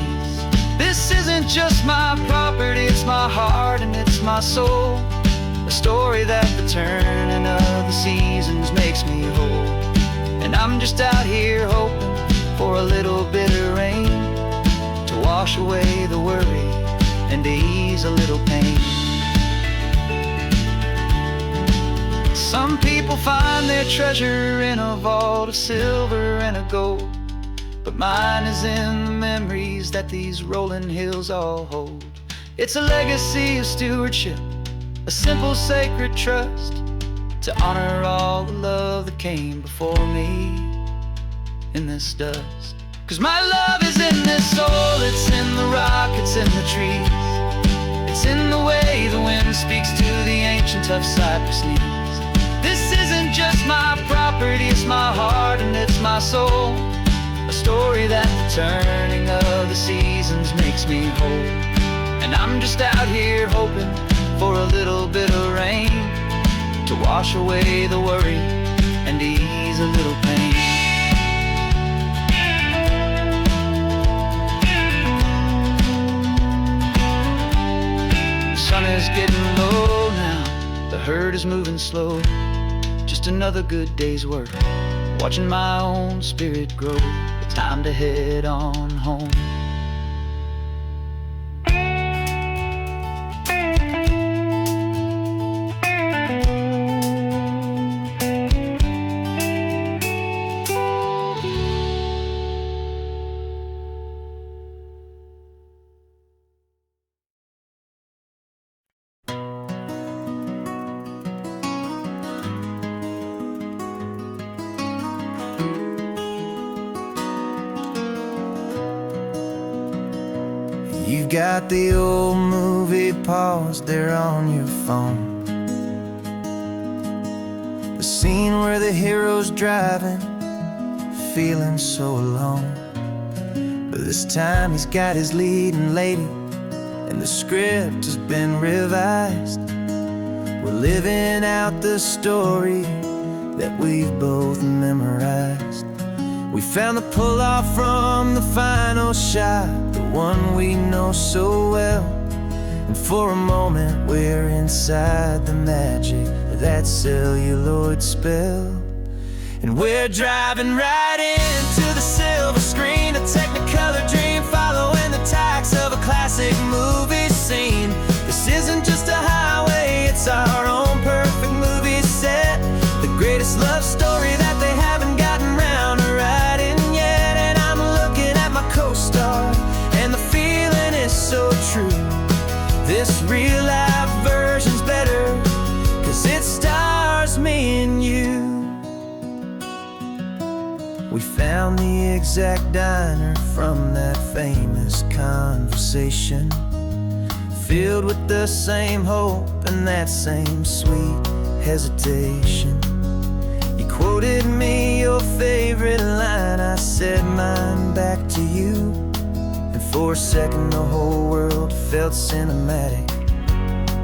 This isn't just my property, it's my heart and it's my soul, a story that the turning of the seasons makes me whole. And I'm just out here hoping for a little bit of rain to wash away the worry and to ease a little pain. Some people find their treasure in a vault of silver and a gold, but mine is in the memories that these rolling hills all hold. It's a legacy of stewardship, a simple sacred trust, to honor all the love that came before me in this dust. 'Cause my love is in this soil, it's in the rock, it's in the trees. It's in the way the wind speaks to the ancient tough cypress knees. This isn't just my property, it's my heart and it's my soul, a story that the turning of the seasons makes me whole. And I'm just out here hoping for a little bit of rain to wash away the worry and ease a little pain. The sun is getting low now, the herd is moving slow, just another good day's work, watching my own spirit grow. Time to head on home. You've got the old movie paused there on your phone, the scene where the hero's driving, feeling so alone. But this time he's got his leading lady, and the script has been revised. We're living out the story that we've both memorized. We found the pull-off from the final shot, the one we know so well. And for a moment we're inside the magic of that celluloid spell. And we're driving right into the silver screen, a Technicolor dream, following the tacks of a classic movie scene. This isn't just a highway, it's our own perfect movie set, the greatest love story that they haven't gotten round to writing yet. And I'm looking at my co-star, and the feeling is so true. This real life version's better, 'cause it stars me and you. We found the exact diner from that famous conversation, filled with the same hope and that same sweet hesitation. You quoted me your favorite line, I said mine back to you. And for a second the whole world felt cinematic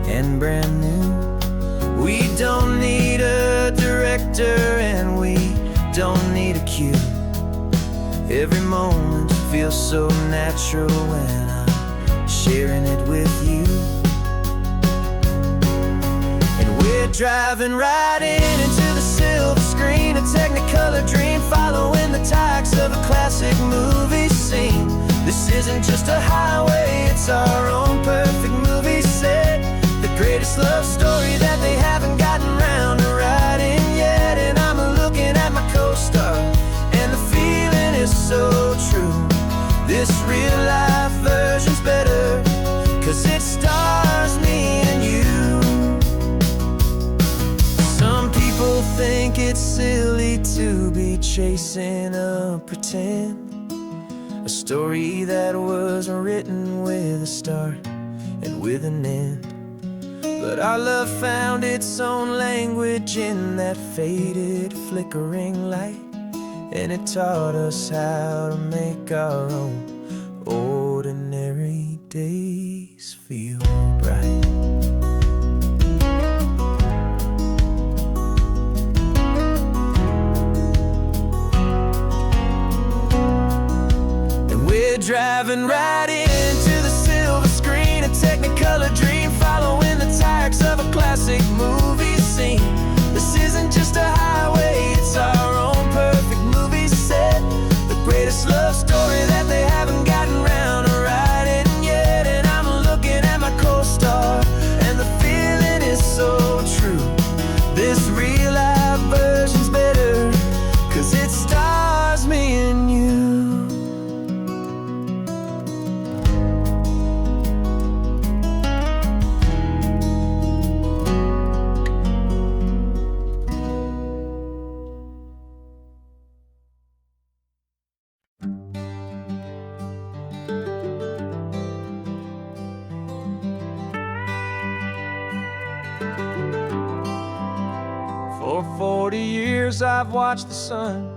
and brand new. We don't need a director and we don't need a cue. Every moment feels so natural when I'm sharing it with you. And we're driving right into the silver screen, a Technicolor dream, following the tacks of a classic movie scene. This isn't just a highway, it's our own perfect movie set, the greatest love story that they haven't gotten round to writing yet. And I'm looking at my co-star, and the feeling is so true. This real life version's better, 'cause it stars me and you. Some people think it's silly to be chasing a pretend, a story that was written with a start and with an end. But our love found its own language in that faded, flickering light, and it taught us how to make our own ordinary days feel bright. And we're driving right into the silver screen, a Technicolor dream, following the tacks of a classic movie scene. This isn't just a highway, it's our own perfect movie set, the greatest love story that they haven't gotten round to writing yet. And I'm looking at my co-star, and the feeling is so true. This real life version's better, 'cause it stars me and you. For 40 years I've watched the sun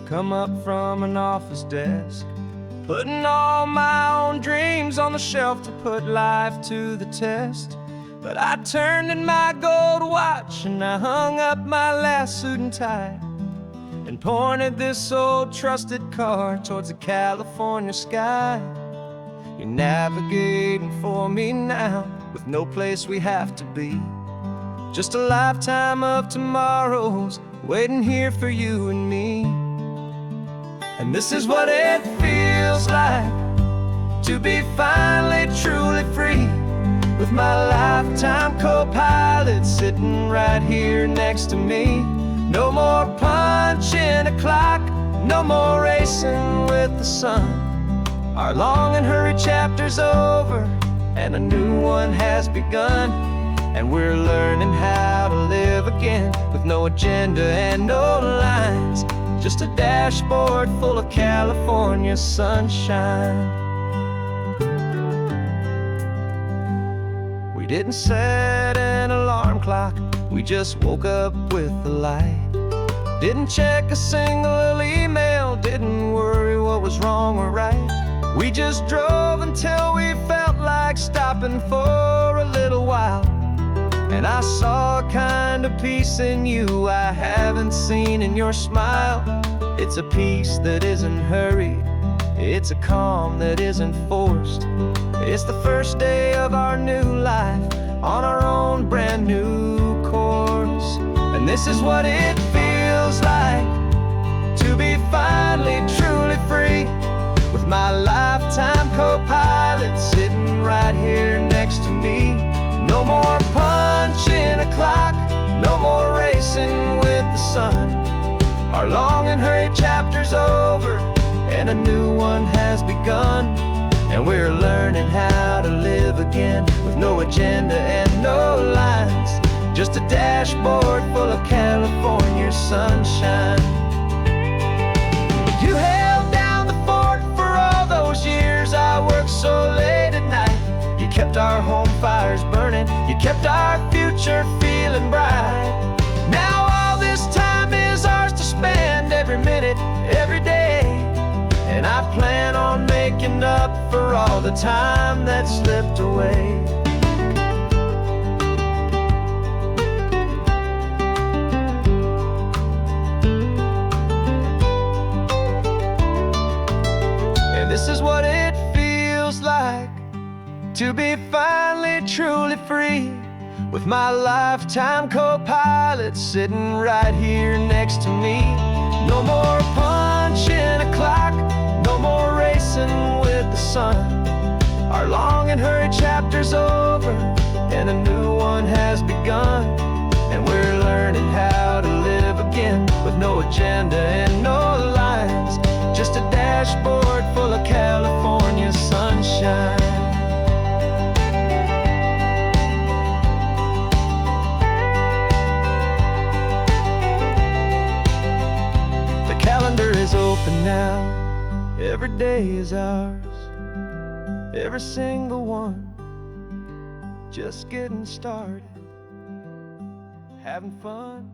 come up from an office desk, putting all my own dreams on the shelf to put life to the test. But I turned in my gold watch and I hung up my last suit and tie, and pointed this old trusted car towards the California sky. You're navigating for me now, with no place we have to be, just a lifetime of tomorrows waiting here for you and me. And this is what it feels like to be finally truly free, with my lifetime co-pilot sitting right here next to me. No more punching a clock, no more racing with the sun. Our long and hurried chapter's over, and a new one has begun. And we're learning how to live again, with no agenda and no lines, just a dashboard full of California sunshine. didn't set an alarm clock, we just woke up with the light. Didn't check a single email, didn't worry what was wrong or right. We just drove until we felt like stopping for a little while. And I saw a kind of peace in you I haven't seen in your smile. It's a peace that isn't hurried, it's a calm that isn't forced. It's the first day of our new life on our own brand new course. And this is what it feels like to be finally truly free, with my lifetime co-pilot sitting right here next to me. No more punching a clock, no more racing with the sun. Our long and hurried chapter's over, and a new one has begun. And we're learning how to live again, with no agenda and no lines, just a dashboard full of California sunshine. You held down the fort for all those years I worked so late at night. You kept our home fires burning, you kept our future feeling bright. Now all this time is ours to spend, every minute, every day. And I plan on making up for all the time that slipped away. And this is what it feels like to be finally truly free, with my lifetime co-pilot sitting right here next to me. No more punching a clock, no more racing with the sun. Our long and hurried chapter's over, and a new one has begun. And we're learning how to live again, with no agenda and no lines, just a dashboard full of California sunshine. The calendar is open now, every day is ours, every single one, just getting started, having fun.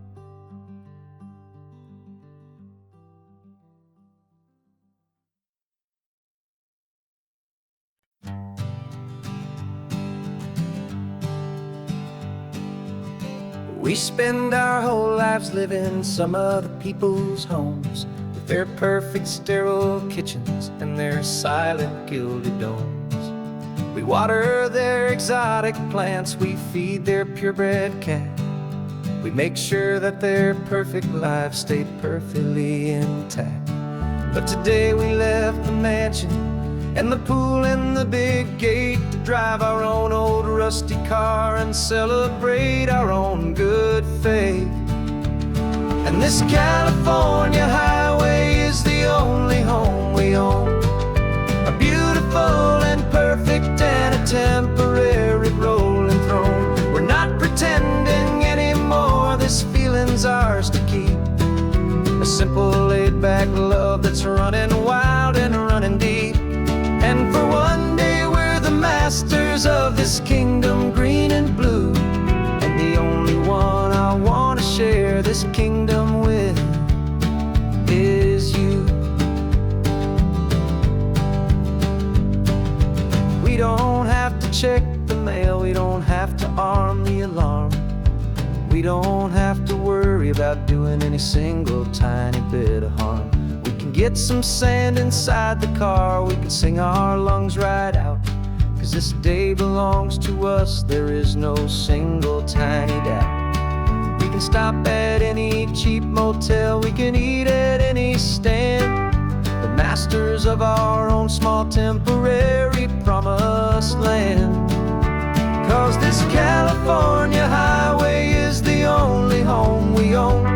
We spend our whole lives living some other people's homes, with their perfect sterile kitchens and their silent gilded domes. We water their exotic plants, we feed their purebred cat. We make sure that their perfect lives stay perfectly intact. But today we left the mansion and the pool and the big gate to drive our own old rusty car and celebrate our own good faith. And this California highway is the only home we own, a beautiful and perfect and a temporary rolling throne. We're not pretending anymore, this feeling's ours to keep, a simple laid-back love that's running wild and running deep. And for one day we're the masters of this kingdom green and blue, and the only one I want to share this kingdom with is you. We don't have to check the mail, we don't have to arm the alarm, we don't have to worry about doing any single tiny bit of harm. We can get some sand inside the car, we can sing our lungs right out, 'cause this day belongs to us, there is no single tiny doubt. We can stop at any cheap motel, we can eat at any stand, the masters of our own small temporary promised land. 'Cause this California highway is the only home we own,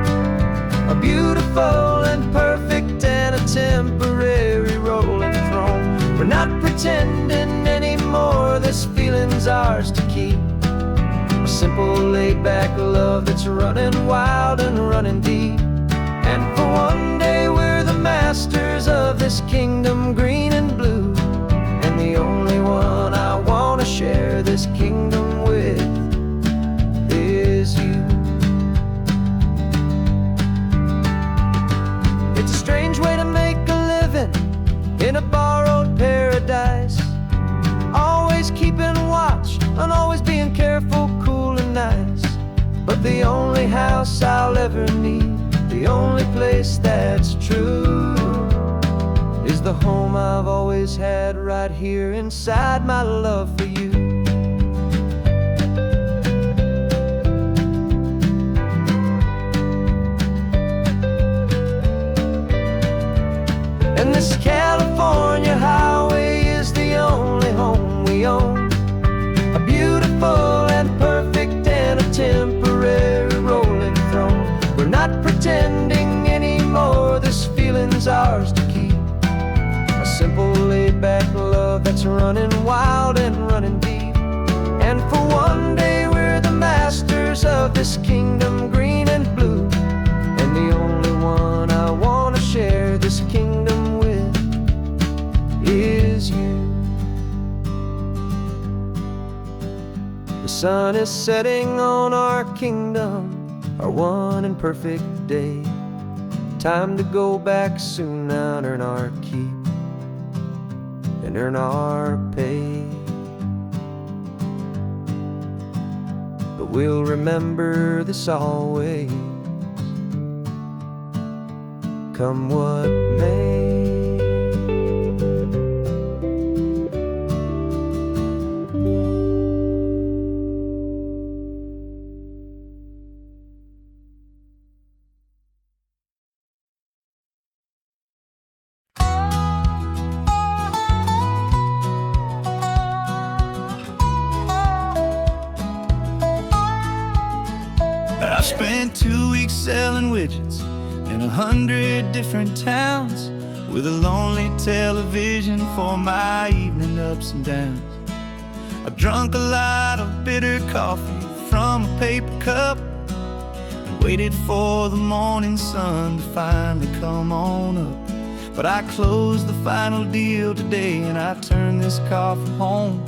a beautiful and perfect and a temporary rolling throne. We're not pretending anymore, this feeling's ours to keep, a simple laid-back love that's running wild and running deep. And for one day we're the masters of this kingdom green and blue, and the only one I want to share this kingdom with the only house I'll ever need, the only place that's true, is the home I've always had right here inside my love for you. And this California highway is the only home we own, a beautiful and perfect and a temporary rolling throne. We're not pretending anymore, this feeling's ours to keep, a simple laid-back love that's running wild and running deep. And for one day we're the masters of this kingdom green and blue, and the only one I want to share this kingdom with is you. The sun is setting on our kingdom, our one and perfect day. Time to go back soon now and earn our keep and earn our pay. But we'll remember this always, come what may. I spent 2 weeks selling widgets in 100 different towns, with a lonely television for my evening ups and downs. I drunk a lot of bitter coffee from a paper cup and waited for the morning sun to finally come on up. But I closed the final deal today and I turned this car from home,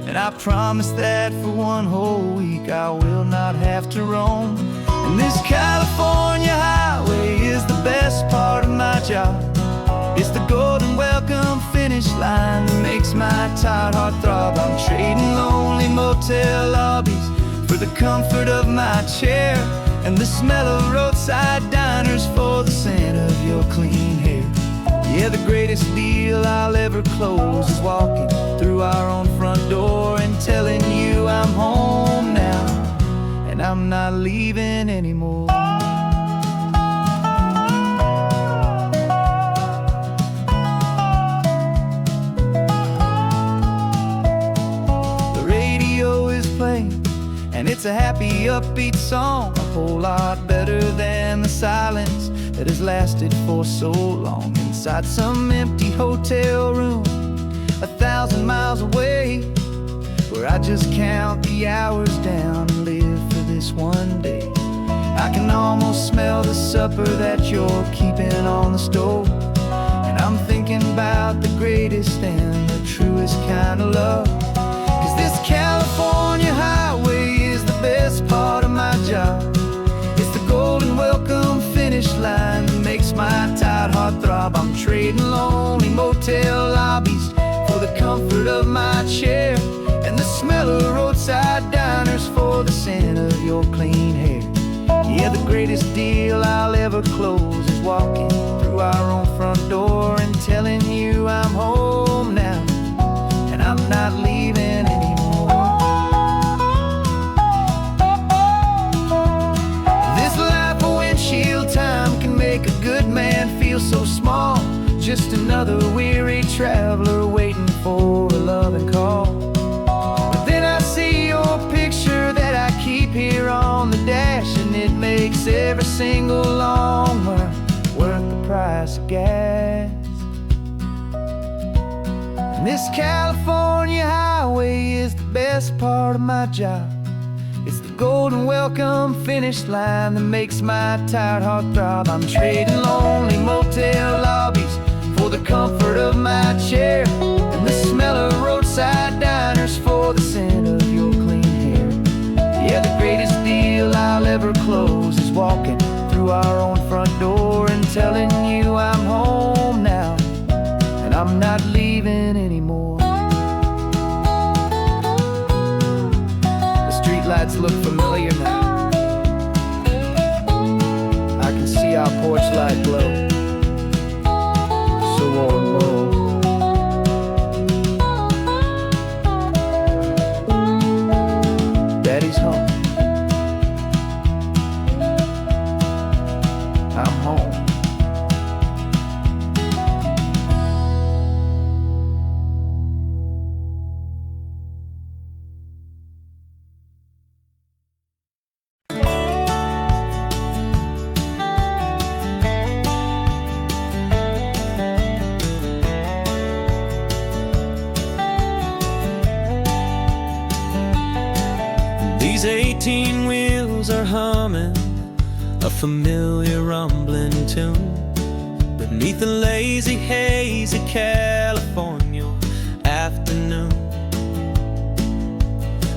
and I promise that for one whole week I will not have to roam. And this California highway is the best part of my job. It's the golden welcome finish line that makes my tired heart throb. I'm trading lonely motel lobbies for the comfort of my chair, and the smell of roadside diners for the scent of your clean hair. Yeah, the greatest deal I'll ever close is walking through our own front door and telling you I'm home now, and I'm not leaving anymore. The radio is playing, and it's a happy, upbeat song, a whole lot better than the silence that has lasted for so long inside some empty hotel room 1,000 miles away, where I just count the hours down and live for this one day. I can almost smell the supper that you're keeping on the stove, and I'm thinking about the greatest and the truest kind of love. 'Cause this California highway is the best part of my job. It's the golden welcome finish line that makes my tired heart throb. I'm trading lonely motel lobbies for the comfort of my chair, and the smell of roadside diners for the scent of your clean hair. Yeah, the greatest deal I'll ever close is walking through our own front door and telling you I'm home now, and I'm not leaving anymore. This life of windshield time can make a good man feel so small, just another weary traveler waiting for a loving call. But then I see your picture that I keep here on the dash, and it makes every single long mile worth the price of gas. And this California highway is the best part of my job. It's the golden welcome finish line that makes my tired heart throb. I'm trading lonely motel lobbies for the comfort of my chair, and the smell of roadside diners for the scent of your clean hair. Yeah, the greatest deal I'll ever close is walking through our own front door and telling you I'm home now, and I'm not leaving anymore. The streetlights look familiar now. humming a familiar rumbling tune beneath the lazy haze of California afternoon.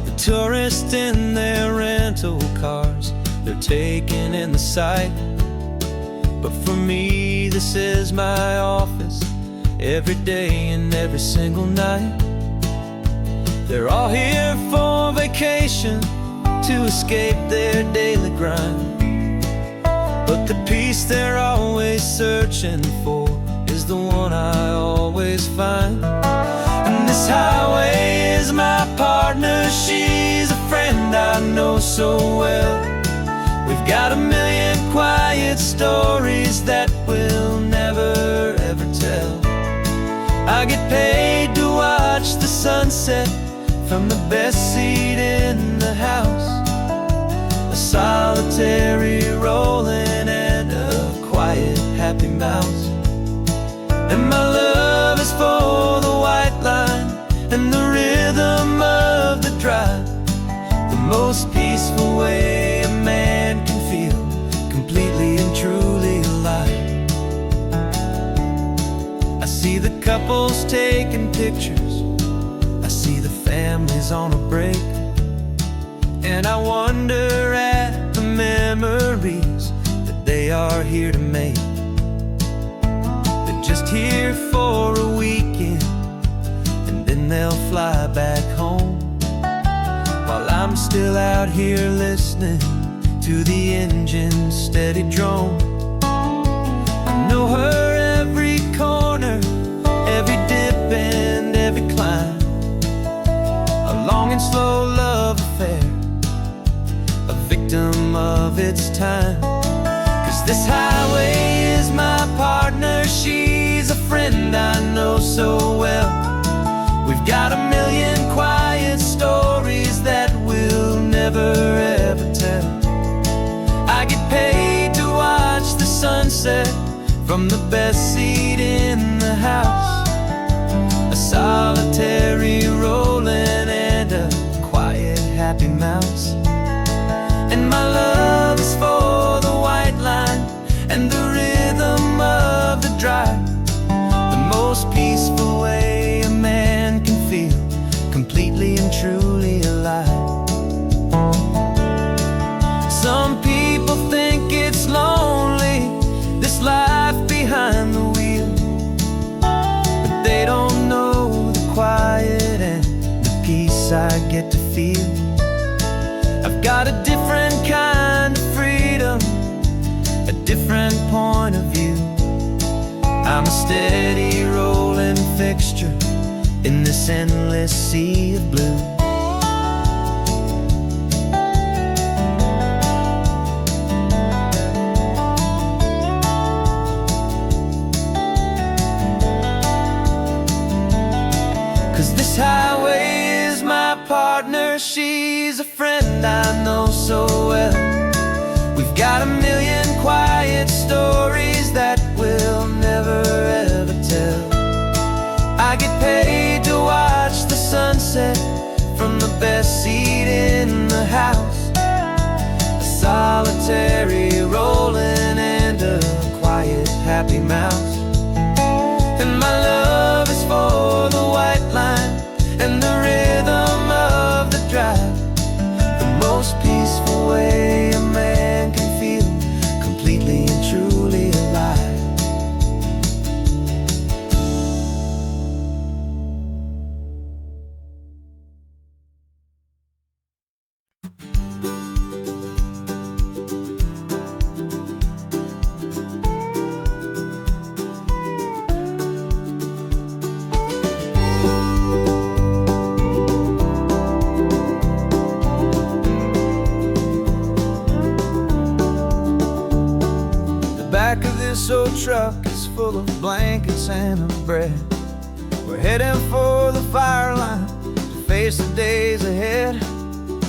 The tourists in their rental cars, they're taking in the sight. But for me, this is my office, every day and every single night. They're all here for vacation, to escape their daily grind. But the peace they're always searching for is the one I always find. And this highway is my partner, she's a friend I know so well. We've got a million quiet stories that we'll never ever tell. I get paid to watch the sunset from the best seat in the house. A solitary rolling and a quiet happy mouse. And my love is for the white line and the rhythm of the drive. The most peaceful way a man can feel completely and truly alive. I see the couples taking pictures, I see the families on a break, and I wonder at the memories that they are here to make. They're just here for a weekend, and then they'll fly back home, while I'm still out here listening to the engine's steady drone. I know her every corner, every dip and every climb. A long and slow love affair, a victim of its time. 'Cause this highway is my partner, she's a friend I know so well. We've got a million quiet stories that we'll never ever tell. I get paid to watch the sunset from the best seat in the house. A solitary rolling and a quiet happy mouse. And my love is for the white line and the rhythm of the drive. The most peaceful way a man can feel completely and truly alive. Some people think it's lonely, this life behind the wheel, but they don't know the quiet and the peace I get to feel. I've got a different kind of freedom, a different point of view. I'm a steady rolling fixture in this endless sea of blue. This highway is my partner, she's a friend I know so well. We've got a million quiet stories that we'll never ever tell. I get paid to watch the sunset from the best seat in the house. A solitary rolling and a quiet happy mouse. And my love is for the white line and the rhythm of the drive. The most peaceful way a man can feel completely and truly alive. Back of this old truck is full of blankets and of bread. We're heading for the fire line to face the days ahead.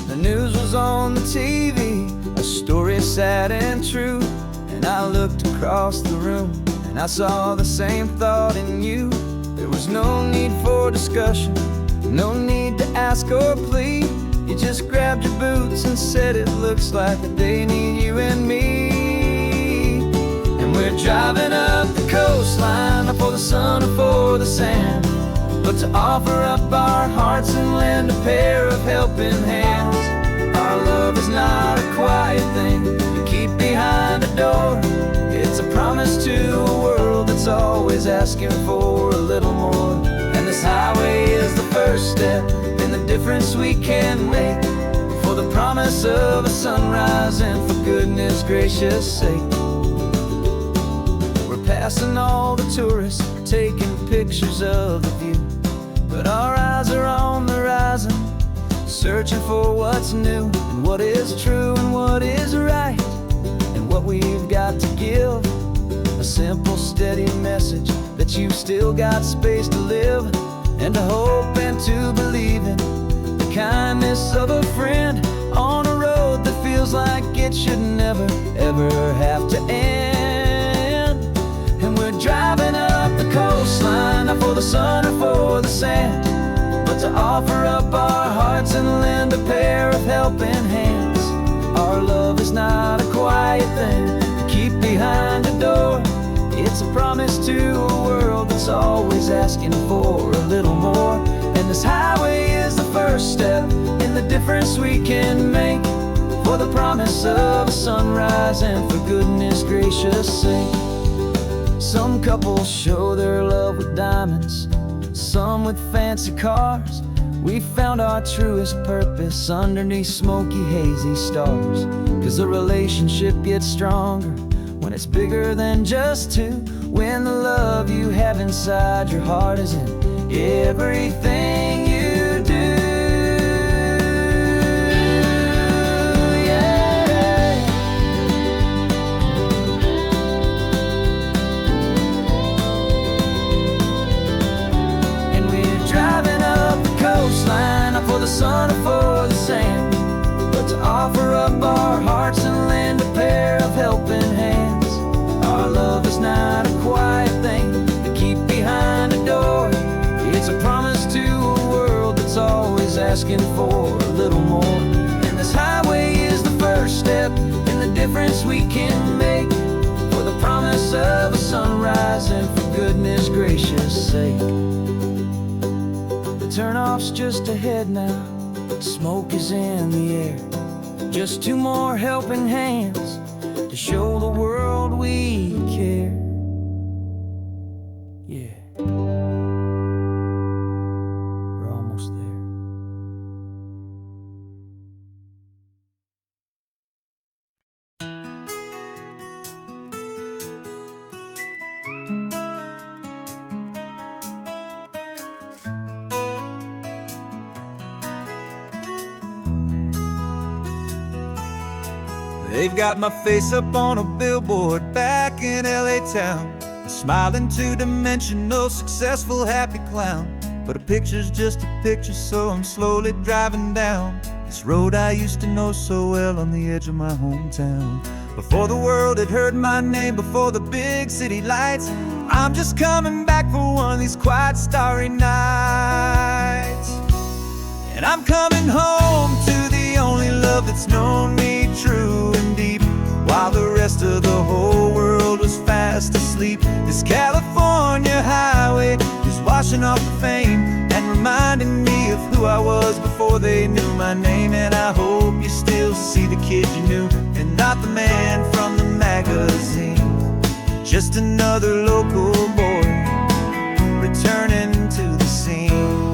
The news was on the TV, a story sad and true. And I looked across the room and I saw the same thought in you. There was no need for discussion, no need to ask or plead. You just grabbed your boots and said it looks like a day near and me. And we're driving up the coastline, not for the sun or for the sand, but to offer up our hearts and lend a pair of helping hands. Our love is not a quiet thing to keep behind a door. It's a promise to a world that's always asking for a little more. And this highway is the first step in the difference we can make, for the promise of a sunrise and for goodness gracious sake. We're passing all the tourists, taking pictures of the view, but our eyes are on the horizon, searching for what's new, and what is true and what is right, and what we've got to give. A simple, steady message that you've still got space to live, and to hope and to believe in the kindness of a friend on a road that feels like it should never, ever have to end. And we're driving up the coastline, not for the sun or for the sand, but to offer up our hearts and lend a pair of helping hands. Our love is not a quiet thing to keep behind a door. It's a promise to a world that's always asking for a little more. And this highway is the first step in the difference we can make, for the promise of a sunrise and for goodness gracious sake. Some couples show their love with diamonds, some with fancy cars. We found our truest purpose underneath smoky, hazy stars. 'Cause a relationship gets stronger when it's bigger than just two, when the love you have inside your heart is in everything you do. Yeah. And we're driving up the coastline, not for the sun or for the sand, but to offer up our hearts and lend a pair of helping hands. Our love is not a quiet thing to keep behind a door. It's a promise to a world that's always asking for a little more. And this highway is the first step in the difference we can make, for the promise of a sunrise and for goodness gracious sake. The turnoff's just ahead now, smoke is in the air. Just two more helping hands to show the world we care. Yeah. We're almost there. They've got my face up on a billboard back in LA town, smiling two-dimensional, successful, happy clown. But a picture's just a picture, so I'm slowly driving down this road I used to know so well on the edge of my hometown. Before the world had heard my name, before the big city lights, I'm just coming back for one of these quiet, starry nights. And I'm coming home to the only love that's known me true and deep, while the rest of the whole world was fast asleep. This California highway is washing off the fame and reminding me of who I was before they knew my name. And I hope you still see the kid you knew, and not the man from the magazine. Just another local boy returning to the scene.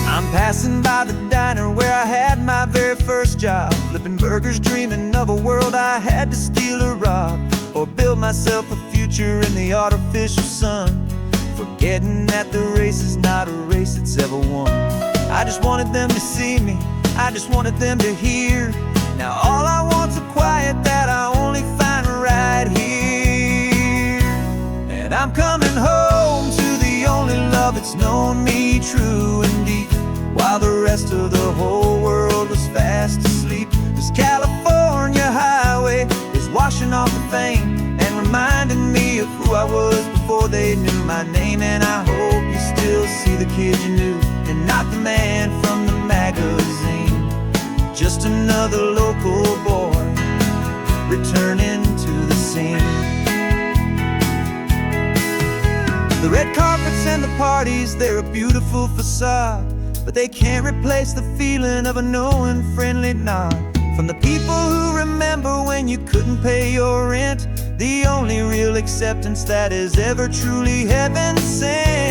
I'm passing by the diner where I had my very first job, flipping burgers, dreaming of a world I had to steal or rob, or build myself a future in the artificial sun, forgetting that the race is not a race that's ever won. I just wanted them to see me, I just wanted them to hear. Now all I want's a quiet that I only find right here. And I'm coming home to the only love that's known me true and deep, while the rest of the whole world was fast asleep. This California highway is washing off the fame and reminding me of who I was before they knew my name. And I hope you still see the kid you knew, and not the man from the magazine. Just another another local boy returning to the scene. The red carpets and the parties, they're a beautiful facade, but they can't replace the feeling of a knowing, friendly nod from the people who remember when you couldn't pay your rent. The only real acceptance that is ever truly heaven sent.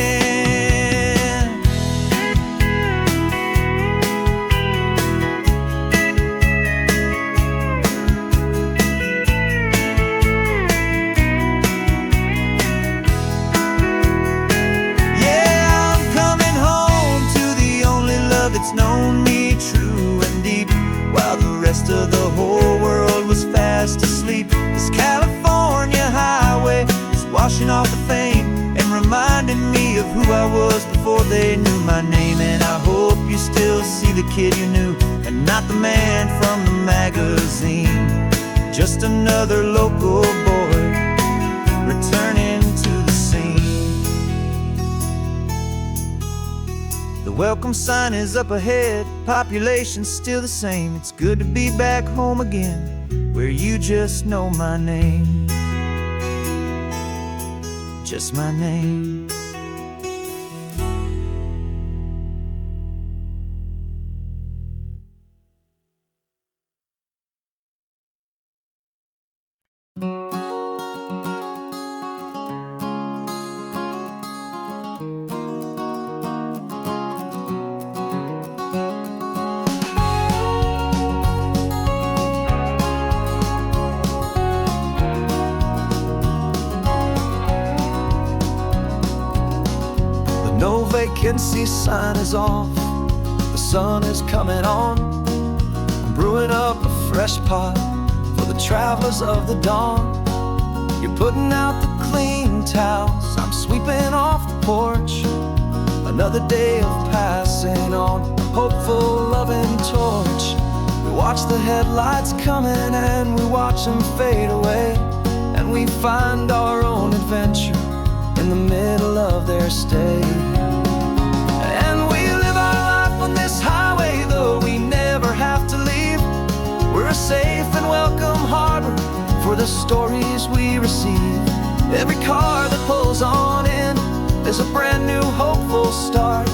It's known me true and deep, while the rest of the whole world was fast asleep. This California highway is washing off the fame and reminding me of who I was before they knew my name. And I hope you still see the kid you knew, and not the man from the magazine. Just another local boy returning to the scene. The welcome sign is up ahead, population's still the same. It's good to be back home again, where you just know my name. Just my name. No vacancy sign is off, the sun is coming on. I'm brewing up a fresh pot for the travelers of the dawn. You're putting out the clean towels, I'm sweeping off the porch. Another day of passing on, hopeful, loving torch. We watch the headlights coming and we watch them fade away, and we find our own adventure in the middle of their stay. And we live our life on this highway, though we never have to leave. We're a safe and welcome harbor for the stories we receive. Every car that pulls on in is a brand new hopeful start,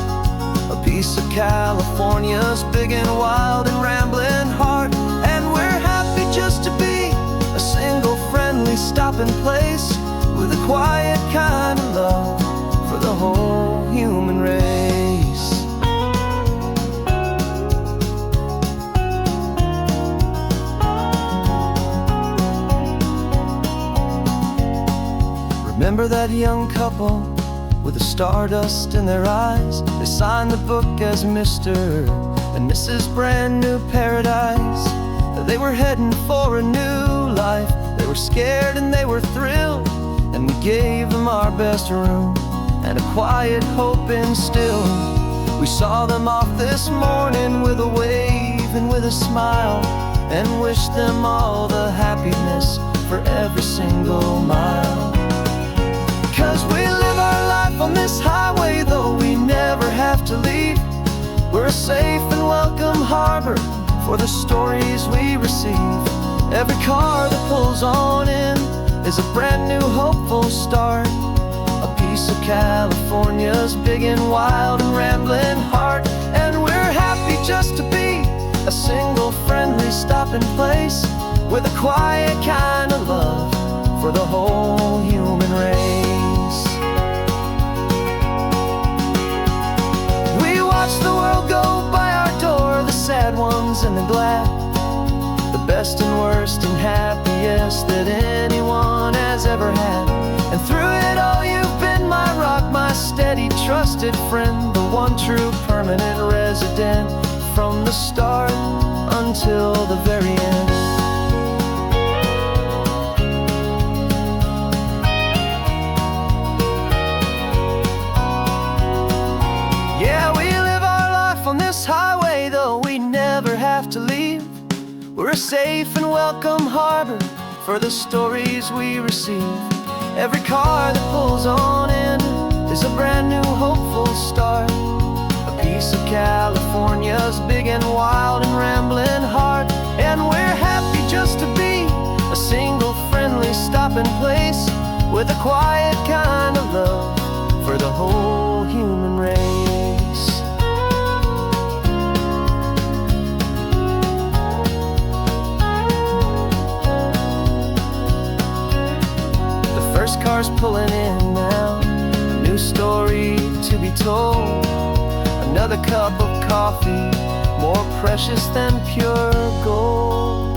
a piece of California's big and wild and rambling heart. And we're happy just to be a single friendly stopping place, with a quiet kind of love for the whole human race. Remember that young couple with the stardust in their eyes? They signed the book as Mr. and Mrs. Brand New Paradise. They were heading for a new life. They were scared and they were thrilled, and we gave them our best room and a quiet hope instilled. We saw them off this morning with a wave and with a smile, and wished them all the happiness for every single mile. 'Cause we live our life on this highway, though we never have to leave. We're a safe and welcome harbor for the stories we receive. Every car that pulls on in is a brand new hopeful start, a piece of California's big and wild and rambling heart. And we're happy just to be a single friendly stopping place, with a quiet kind of love for the whole human race. We watch the world go by our door, the sad ones and the glad, the best and worst and happiest that anyone has ever had. And through it all you've been my rock, my steady trusted friend, the one true permanent resident, from the start until the very end. Yeah, we live our life on this highway, though we never have to leave. We're a safe and welcome harbor for the stories we receive. Every car that pulls on in is a brand new hopeful start, a piece of California's big and wild and rambling heart. quiet kind of love for the whole human race. The first car's pulling in now, a new story to be told. Another cup of coffee, more precious than pure gold.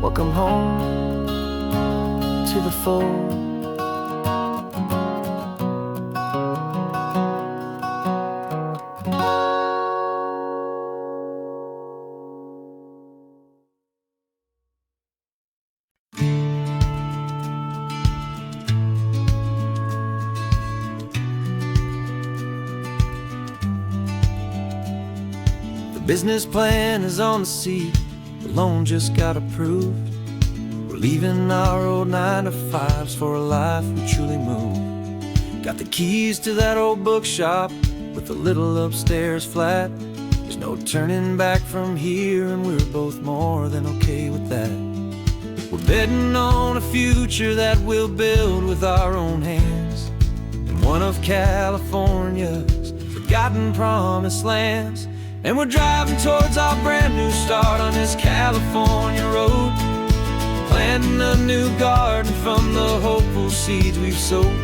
Welcome home to the fold. Business plan is on the seat, the loan just got approved. We're leaving our old 9-to-5s for a life we truly move. Got the keys to that old bookshop with a little upstairs flat. There's no turning back from here, and we're both more than okay with that. We're betting on a future that we'll build with our own hands in one of California's forgotten promised lands. And we're driving towards our brand new start on this California road, planting a new garden from the hopeful seeds we've sowed.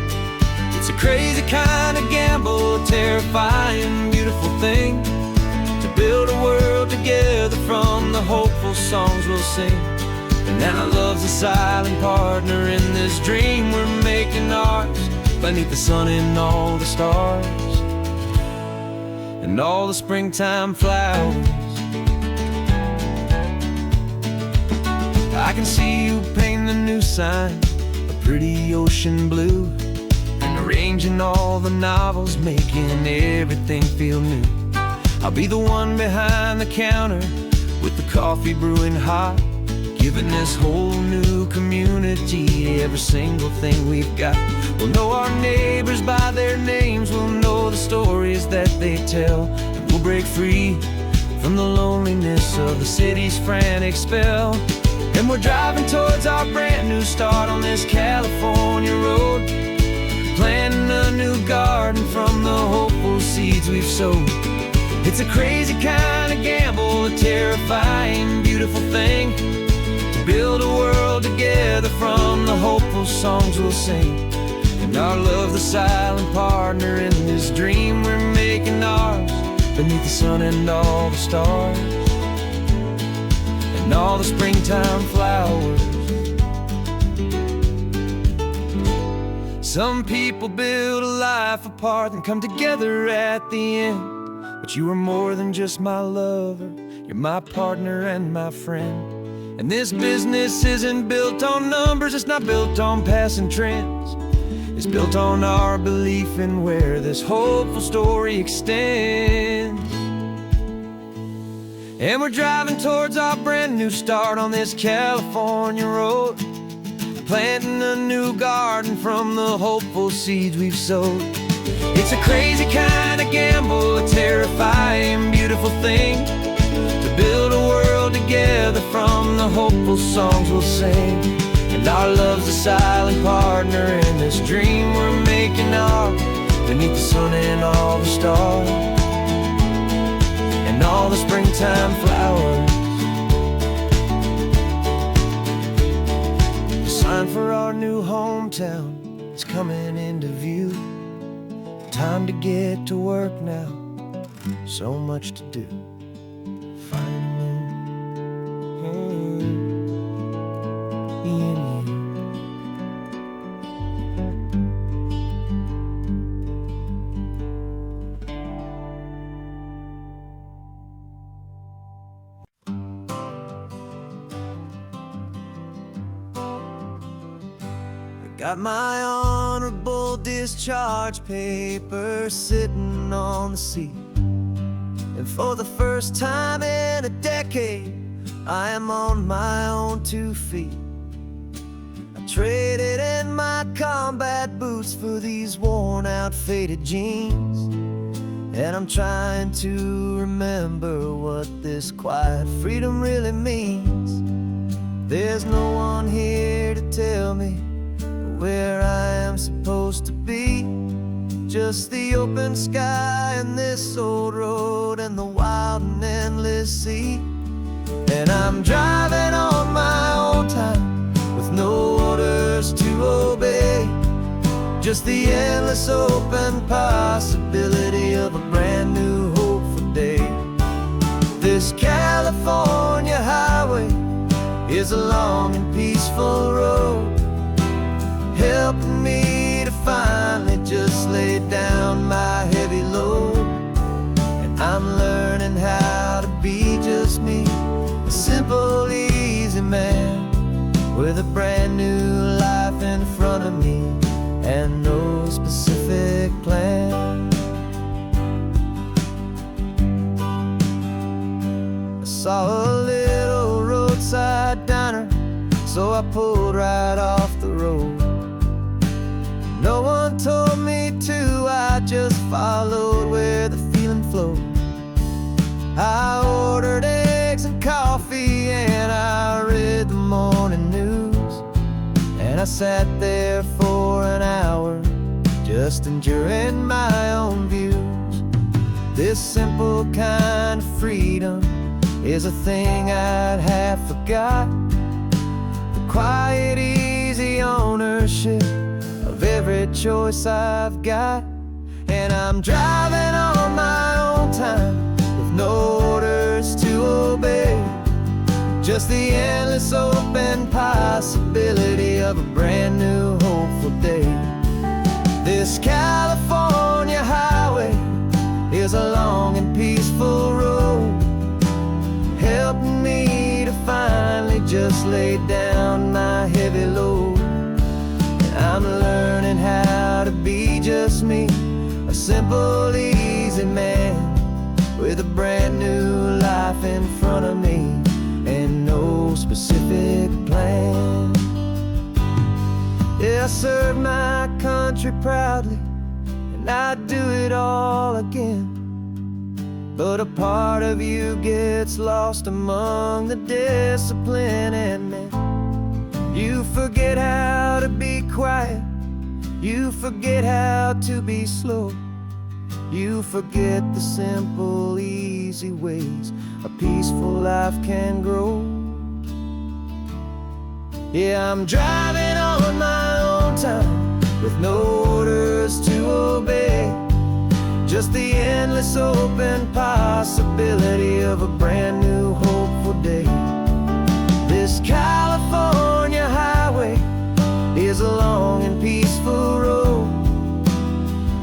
It's a crazy kind of gamble, a terrifying, beautiful thing, to build a world together from the hopeful songs we'll sing. And now love's a silent partner in this dream we're making ours, beneath the sun and all the stars and all the springtime flowers. I can see you painting a new sign, a pretty ocean blue, and arranging all the novels, making everything feel new. I'll be the one behind the counter with the coffee brewing hot, giving this whole new community every single thing we've got. We'll know our neighbors by their names, we'll know the stories that they tell, and we'll break free from the loneliness of the city's frantic spell. And we're driving towards our brand new start on this California road, planting a new garden from the hopeful seeds we've sowed. It's a crazy kind of gamble, a terrifying, beautiful thing, to build a world together from the hopeful songs we'll sing. And our love's the silent partner in this dream we're making ours, beneath the sun and all the stars and all the springtime flowers. Some people build a life apart and come together at the end, but you are more than just my lover, you're my partner and my friend. And this business isn't built on numbers, it's not built on passing trends. It's built on our belief in where this hopeful story extends. And we're driving towards our brand new start on this California road, planting a new garden from the hopeful seeds we've sowed. It's a crazy kind of gamble, a terrifying, beautiful thing, to build a world together from the hopeful songs we'll sing. And our love's a silent partner in this dream we're making ours, beneath the sun and all the stars and all the springtime flowers. The sign for our new hometown is coming into view. Time to get to work now, so much to do. Got my honorable discharge papers sitting on the seat, and for the first time in a decade, I am on my own 2 feet. I traded in my combat boots for these worn out faded jeans, and I'm trying to remember what this quiet freedom really means. There's no one here to tell me where I am supposed just the open sky and this old road and the wild and endless sea. And I'm driving on my own time with no orders to obey, just the endless open possibility of a brand new hopeful day. This California highway is a long and peaceful road, helping me to finally just lay down my heavy load. And I'm learning how to be just me, a simple, easy man with a brand new life in front of me and no specific plan. I saw a little roadside diner, so I pulled right off the road. No one told me to, I just followed where the feeling flowed. I ordered eggs and coffee and I read the morning news, and I sat there for an hour just enjoying my own views. This simple kind of freedom is a thing I'd have forgot, the quiet, easy ownership of every choice I've got. And I'm driving on my own time with no orders to obey, just the endless open possibility of a brand new hopeful day. This California highway is a long and peaceful road, helping me to finally just lay down my heavy load. And I'm learning how to be just me, a simple, easy man with a brand new life in front of me and no specific plan. Yeah, I serve my country proudly and I'd do it all again, but a part of you gets lost among the discipline and men. You forget how to be quiet, you forget how to be slow, you forget the simple, easy ways a peaceful life can grow. Yeah, I'm driving on my own time with no orders to obey, just the endless open possibility of a brand new hopeful day. This California highway is a long and peaceful road,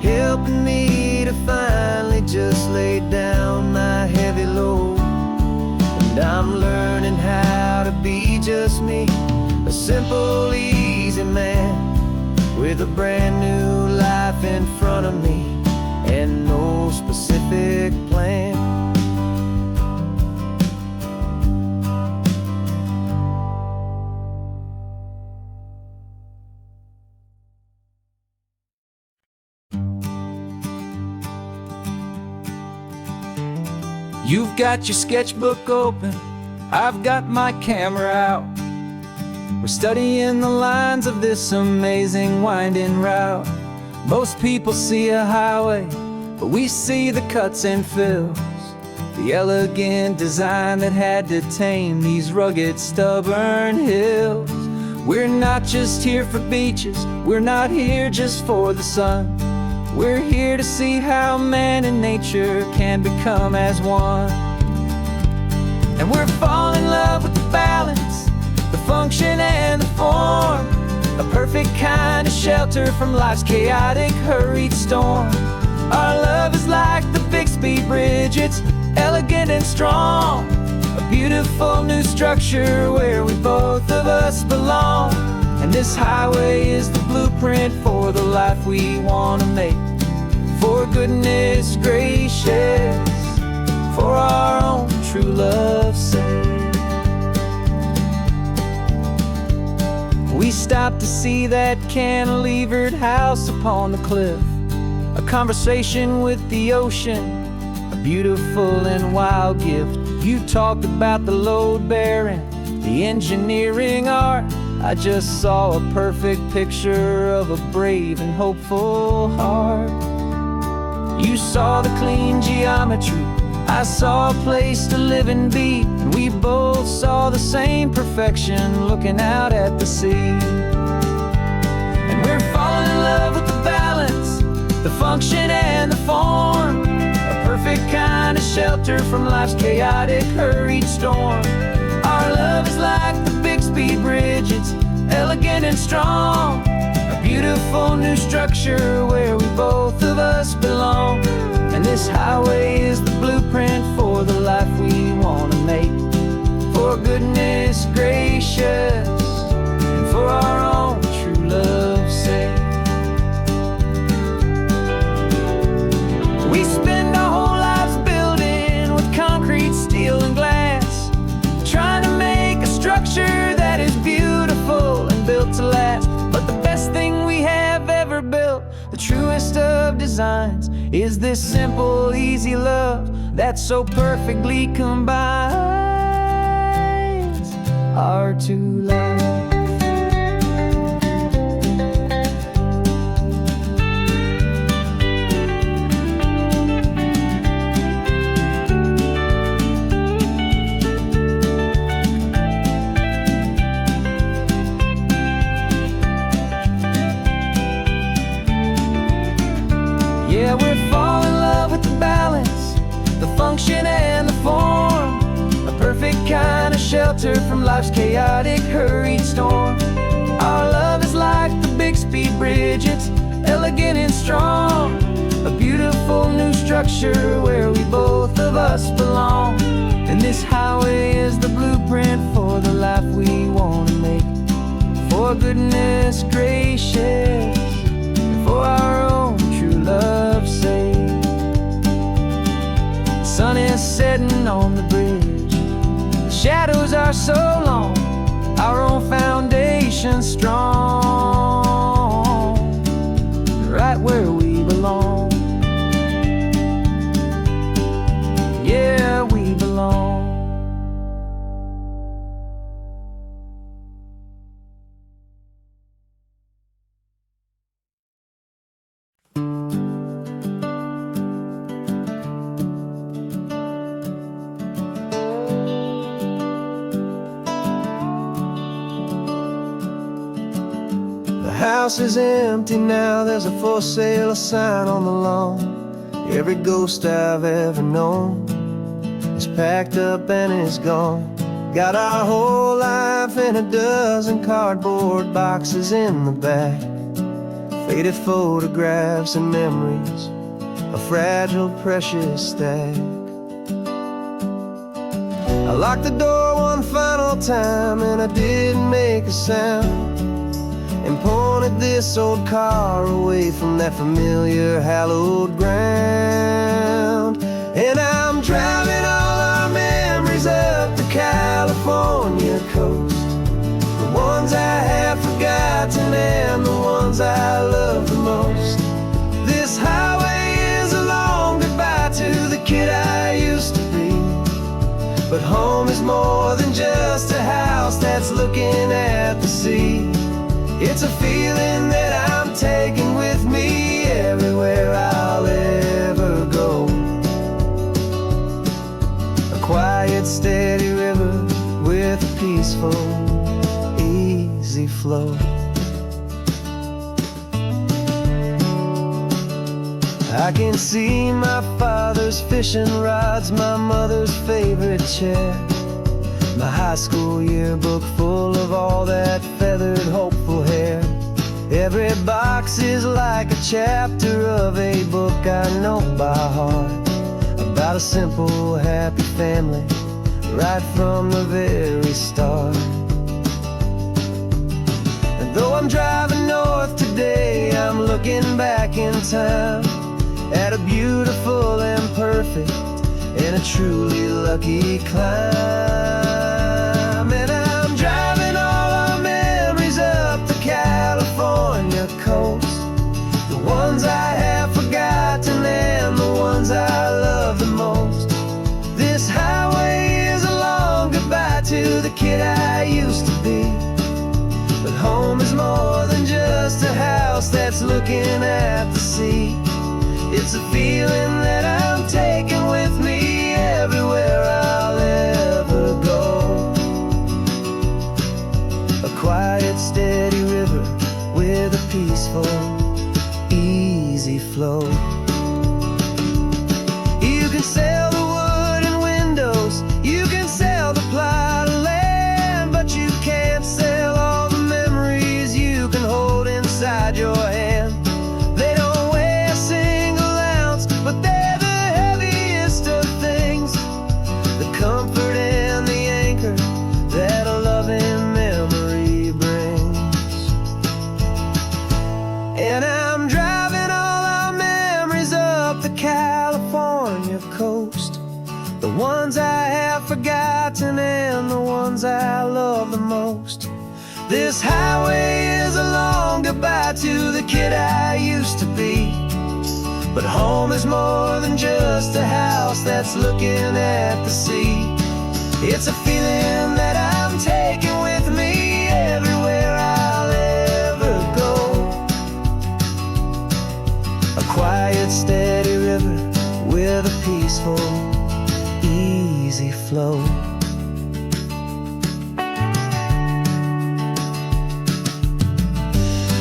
helping me to finally just lay down my heavy load. And I'm learning how to be just me, a simple, easy man with a brand new life in front of me and no specific plan. You've got your sketchbook open, I've got my camera out. We're studying the lines of this amazing winding route. Most people see a highway, but we see the cuts and fills, the elegant design that had to tame these rugged, stubborn hills. We're not just here for beaches, we're not here just for the sun. We're here to see how man and nature can become as one. And we're falling in love with the balance, the function and the form, a perfect kind of shelter from life's chaotic, hurried storm. Our love is like the Bixby Bridge, it's elegant and strong, a beautiful new structure where we both of us belong. And this highway is the blueprint for the life we want to make, for goodness gracious, for our own true love's sake. We stopped to see that cantilevered house upon the cliff, a conversation with the ocean, a beautiful and wild gift. You talked about the load bearing, the engineering art. I just saw a perfect picture of a brave and hopeful heart. You saw the clean geometry, I saw a place to live and be, and we both saw the same perfection looking out at the sea. And we're falling in love with the balance, the function and the form, a perfect kind of shelter from life's chaotic, hurried storm. Our love is like the Bixby Bridge, it's elegant and strong, a beautiful new structure where we both of us belong. And this highway is the blueprint for the life we want to make, for goodness gracious and for our own true love's sake. We spend our whole lives building with concrete, steel and glass, trying to make a structure that is beautiful and built to last. But the best thing we have ever built, the truest of designs, is this simple, easy love that so perfectly combines our two lives. Yeah, we're falling in love with the balance, the function and the form, a perfect kind of shelter from life's chaotic, hurried storm. Our love is like the Bixby Bridge, it's elegant and strong, a beautiful new structure where we both of us belong. And this highway is the blueprint for the life we want to make, for goodness gracious, for our own true love's sake. The sun is setting on the bridge, the shadows are so long, our own foundation strong, right where we belong. Yeah, we belong. The house is empty now, there's a for sale sign on the lawn. Every ghost I've ever known is packed up and is gone. Got our whole life in a dozen cardboard boxes in the back, faded photographs and memories, a fragile, precious stack. I locked the door one final time and I didn't make a sound, and pointed this old car away from that familiar hallowed ground. And I'm driving all our memories up the California coast, the ones I have forgotten and the ones I love the most. This highway is a long goodbye to the kid I used to be, but home is more than just a house that's looking at the sea. It's a feeling that I'm taking with me everywhere I'll ever go. A quiet, steady river with a peaceful, easy flow. I can see my father's fishing rods, my mother's favorite chair, my high school yearbook full of all that feathered, hopeful hair. Every box is like a chapter of a book I know by heart, about a simple, happy family right from the very start. And though I'm driving north today, I'm looking back in time at a beautiful and perfect and a truly lucky climb. And I'm driving all our memories up the California coast, the ones I have forgotten and the ones I love the most. This highway is a long goodbye to the kid I used to be, but home is more than just a house that's looking at the sea. It's It's a feeling that I'm taking with me everywhere I'll ever go. A quiet, steady river with a peaceful, easy flow. You can sail the wood and windows, you can sail the plot of land, but you can't sail all the memories you can hold inside your hand. They don't weigh a single ounce, but they're the heaviest of things, the comfort and the anchor that a loving memory brings. And I'm driving all our memories up the California coast, the ones I have forgotten and the ones I love the most. This highway is a long goodbye to the kid I used to be, but home is more than just a house that's looking at the sea. It's a feeling that I'm taking with me everywhere I'll ever go. A quiet, steady river with a peaceful, easy flow.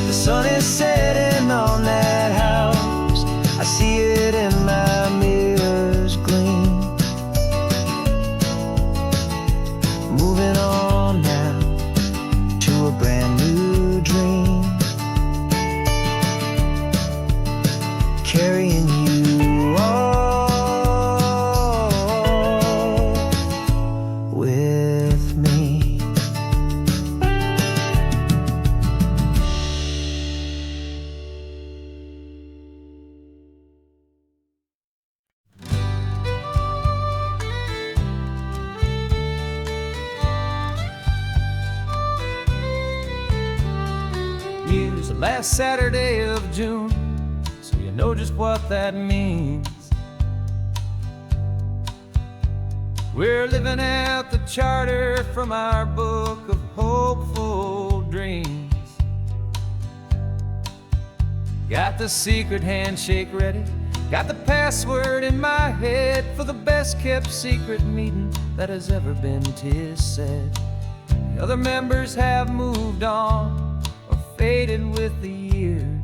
The sun is setting on that house, I see it in my mirror's gleam. Moving on now to a brand new dream, carrying you all with me. Use the last Saturday of June, so you know just what that means. We're living out the charter from our book of hopeful dreams. Got the secret handshake ready, got the password in my head for the best kept secret meeting that has ever been, 'tis said. The other members have moved on or faded with the years,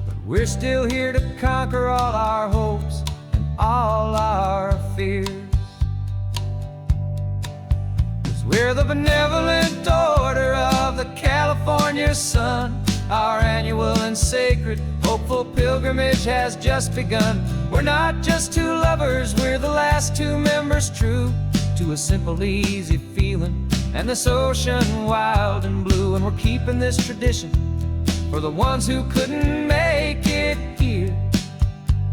but we're still here to conquer all our hopes and all our fears. 'Cause we're the benevolent order of the California sun. Our annual and sacred hopeful pilgrimage has just begun. We're not just two lovers, we're the last two members true to a simple, easy feeling and this ocean wild and blue. And we're keeping this tradition for the ones who couldn't make it here,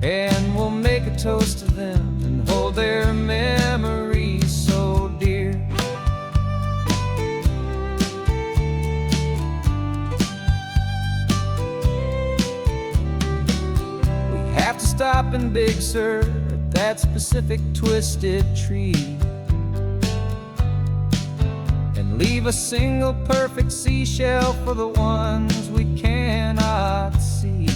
and we'll make a toast to them and hold their memories so dear. We have to stop in Big Sur at that specific twisted tree and leave a single perfect seashell for the ones we cannot see.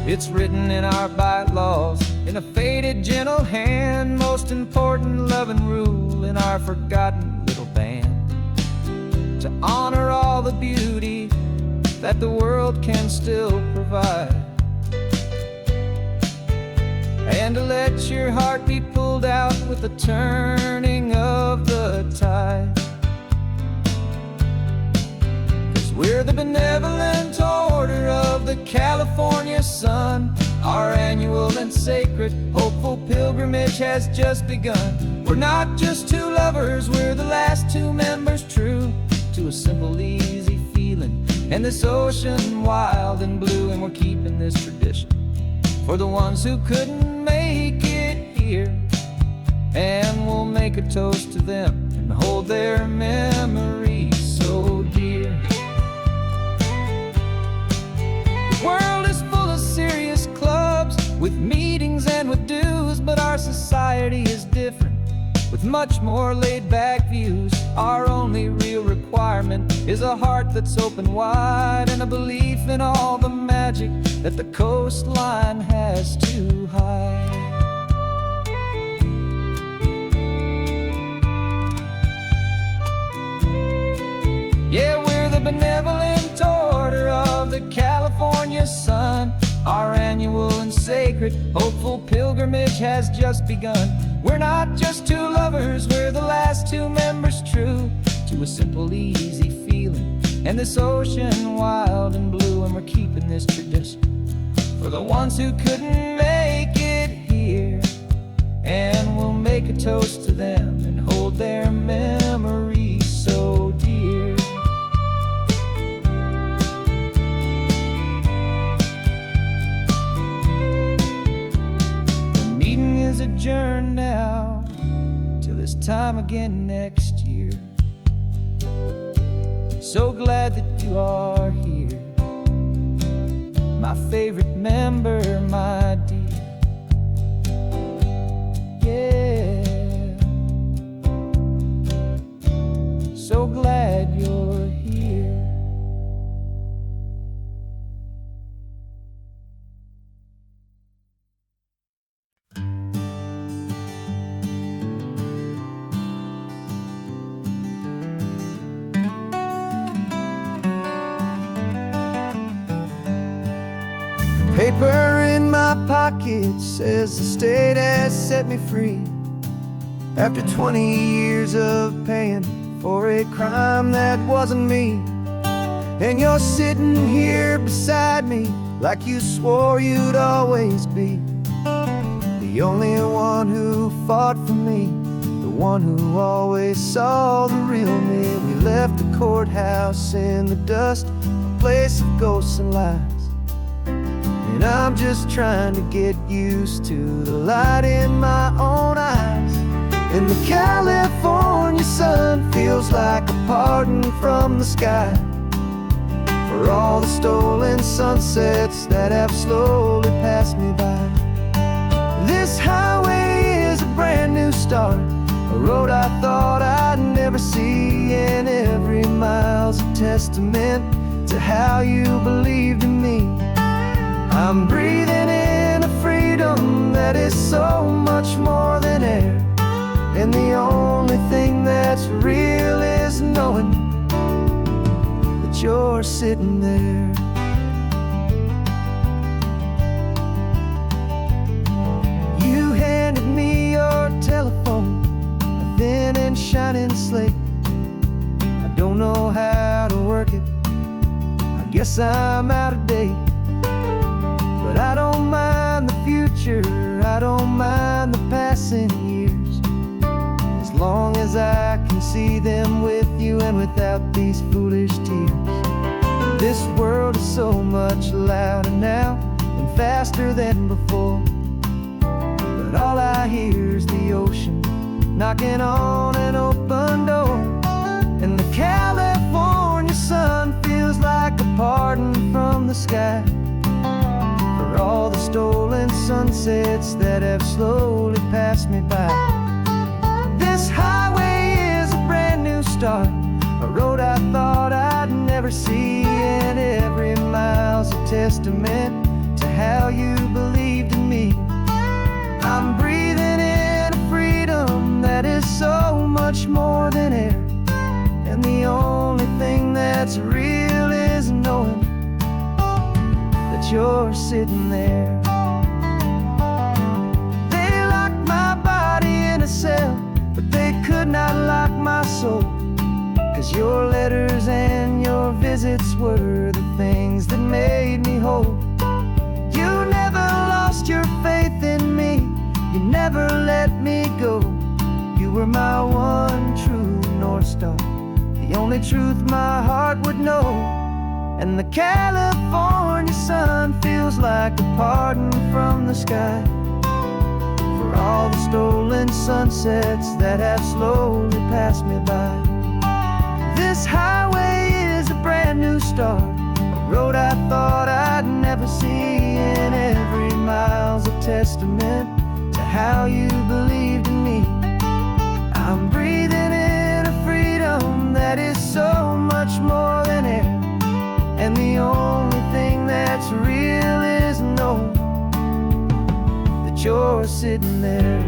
It's written in our bylaws in a faded gentle hand, most important loving rule in our forgotten little band, to honor all the beauty that the world can still provide, and to let your heart be pulled out with the turning of the tide. 'Cause we're the benevolent order of the California sun. Our annual and sacred hopeful pilgrimage has just begun. We're not just two lovers, we're the last two members true to a simple, easy feeling and this ocean wild and blue. And we're keeping this tradition for the ones who couldn't make it here, and we'll make a toast to them and hold their memories so dear. The world is full of serious clubs with meetings and with dues, but our society is different. with much more laid-back views. Our only real requirement is a heart that's open wide, and a belief in all the magic that the coastline has to hide. Yeah, we're the benevolent order of the California sun. Our annual and sacred, hopeful pilgrimage has just begun. We're not just two lovers, we're the last two members true to a simple, easy feeling, and this ocean wild and blue. And we're keeping this tradition for the ones who couldn't make it here, and we'll make a toast to them and hold their memories so dear. Adjourn now till this time again next year. So glad that you are here, my favorite member, my dear. Yeah, so glad you're here. Paper in my pocket says the state has set me free after 20 years of paying for a crime that wasn't me. And you're sitting here beside me like you swore you'd always be the only one who fought for me, the one who always saw the real me. We left the courthouse in the dust, a place of ghosts and lies. And I'm just trying to get used to the light in my own eyes. And the California sun feels like a pardon from the sky for all the stolen sunsets that have slowly passed me by. This highway is a brand new start, a road I thought I'd never see, and every mile's a testament to how you believed in me. I'm breathing in a freedom that is so much more than air, and the only thing that's real is knowing that you're sitting there. You handed me your telephone, a thin and shining slate. I don't know how to work it, I guess I'm out of date. But I don't mind the future, I don't mind the passing years, as long as I can see them with you and without these foolish tears. This world is so much louder now and faster than before, but all I hear is the ocean knocking on an open door. And the California sun feels like a pardon from the sky for all the stolen sunsets that have slowly passed me by. This highway is a brand new start, a road I thought I'd never see, and every mile's a testament to how you believed in me. I'm breathing in a freedom that is so much more than air, and the only thing that's real is knowing that you're sitting there. They locked my body in a cell, but they could not lock my soul, 'cause your letters and your visits were the things that made me whole. You never lost your faith in me, you never let me go. You were my one true North Star, the only truth my heart would know. And the California sun feels like a pardon from the sky for all the stolen sunsets that have slowly passed me by. This highway is a brand new start, a road I thought I'd never see, and every mile's a testament to how you believed in me. there.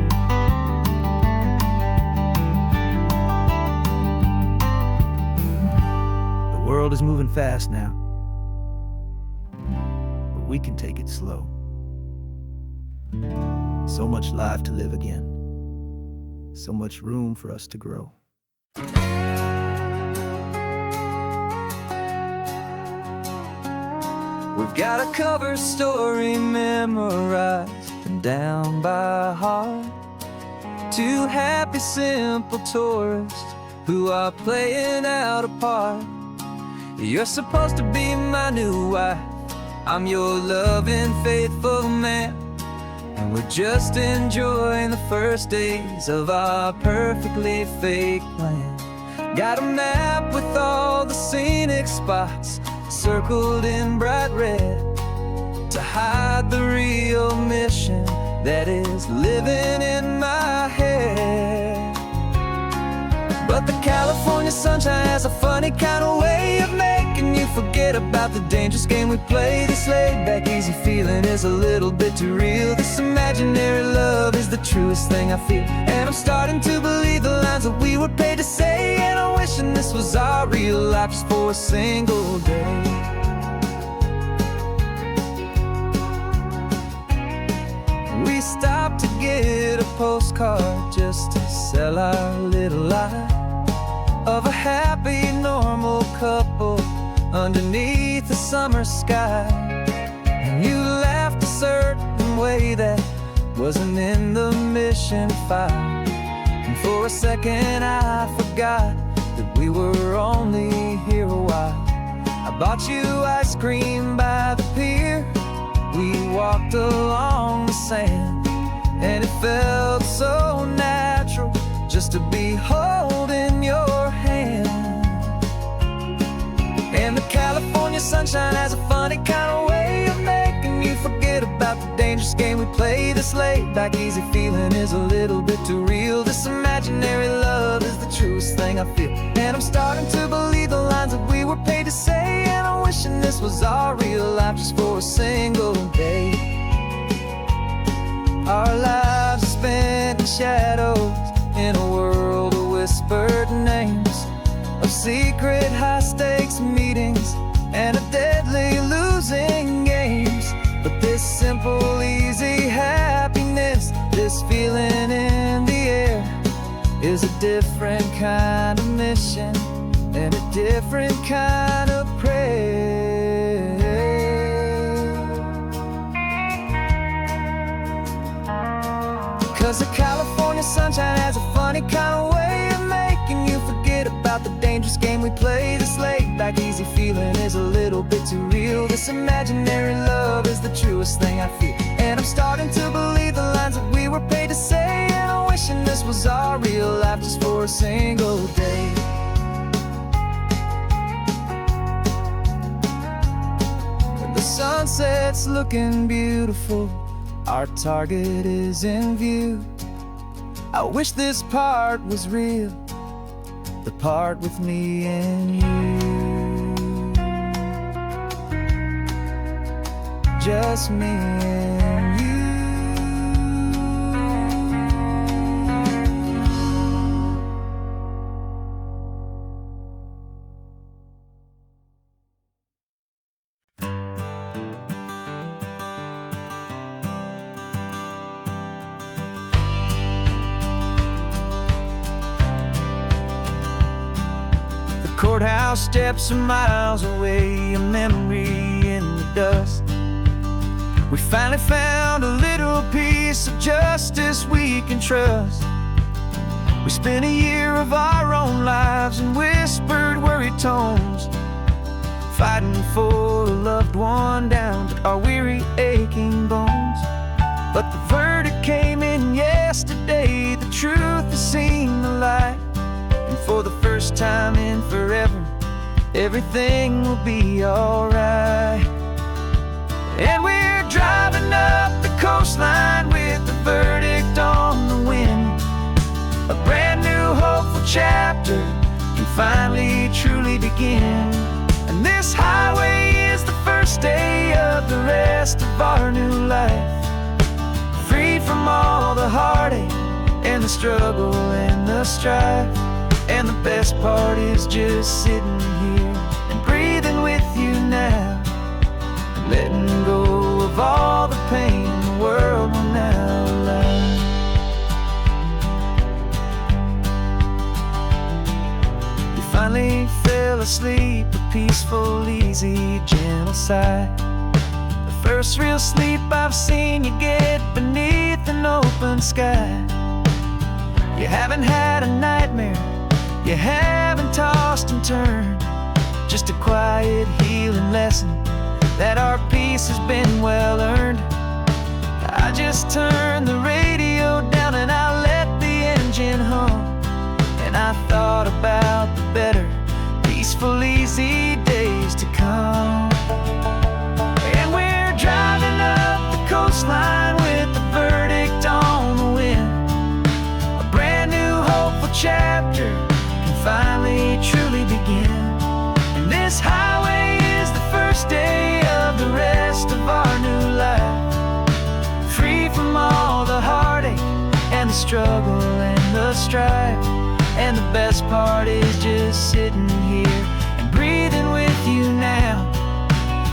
The world is moving fast now, but we can take it slow. So much life to live again, so much room for us to grow. We've got a cover story memorized and down by heart. Two happy, simple tourists who are playing out a part. You're supposed to be my new wife, I'm your loving, faithful man, and we're just enjoying the first days of our perfectly fake plan. Got a map with all the scenic spots circled in bright red to hide the real mission that is living in my head. But the California sunshine has a funny kind of way of making you forget about the dangerous game we play. This laid-back, easy feeling is a little bit too real. This imaginary love is the truest thing I feel, and I'm starting to believe the lines that we were paid to say. And I'm wishing this was our real life just for a single day. We stopped to get a postcard just to sell our little lie of a happy, normal couple underneath the summer sky. And you laughed a certain way that wasn't in the mission file, and for a second I forgot that we were only here a while. I bought you ice cream by the pier, we walked along the sand, and it felt so natural just to be holding your hand. And the California sunshine has a funny kind of way of making you forget about the dangerous game we play. This laid-back, easy feeling is a little bit too real. This imaginary love is the truest thing I feel, and I'm starting to believe the lines that we were paid to say. And I'm wishing this was our real life just for a single day. Our lives are spent in shadows, in a world of whispered names, of secret high-stakes meetings and of deadly losing games. But this simple, easy happiness, this feeling in the air, is a different kind of mission and a different kind of prayer. 'Cause the California sunshine has a funny kind of way of making you forget about the dangerous game we play. This laid-back, easy feeling is a little bit too real. This imaginary love is the truest thing I feel, and I'm starting to believe the lines that we were paid to say. And I'm wishing this was our real life just for a single day. The sunset's looking beautiful, our target is in view. I wish this part was real, the part with me and you. Just me and you. Courthouse steps are miles away, a memory in the dust. We finally found a little piece of justice we can trust. We spent a year of our own lives in whispered, worried tones, fighting for a loved one down to our weary, aching bones. But the verdict came in yesterday, the truth has seen the light. And for the first time in forever, everything will be alright. And we're driving up the coastline with the verdict on the wind. A brand new hopeful chapter can finally truly begin. And this highway is the first day of the rest of our new life, freed from all the heartache and the struggle and the strife. And the best part is just sitting here and breathing with you now, and letting go of all the pain the world will now allow. You finally fell asleep, a peaceful, easy, gentle sigh. The first real sleep I've seen you get beneath an open sky. You haven't had a nightmare, you haven't tossed and turned, just a quiet healing lesson that our peace has been well earned. I just turned the radio down and I let the engine hum, and I thought about the better, peaceful, easy days to come. And we're driving up the coastline with the verdict on the wind. A brand new hopeful chapter can finally truly begin. And this highway is the first day of the rest of our new life, free from all the heartache and the struggle and the strife. And the best part is just sitting here and breathing with you now,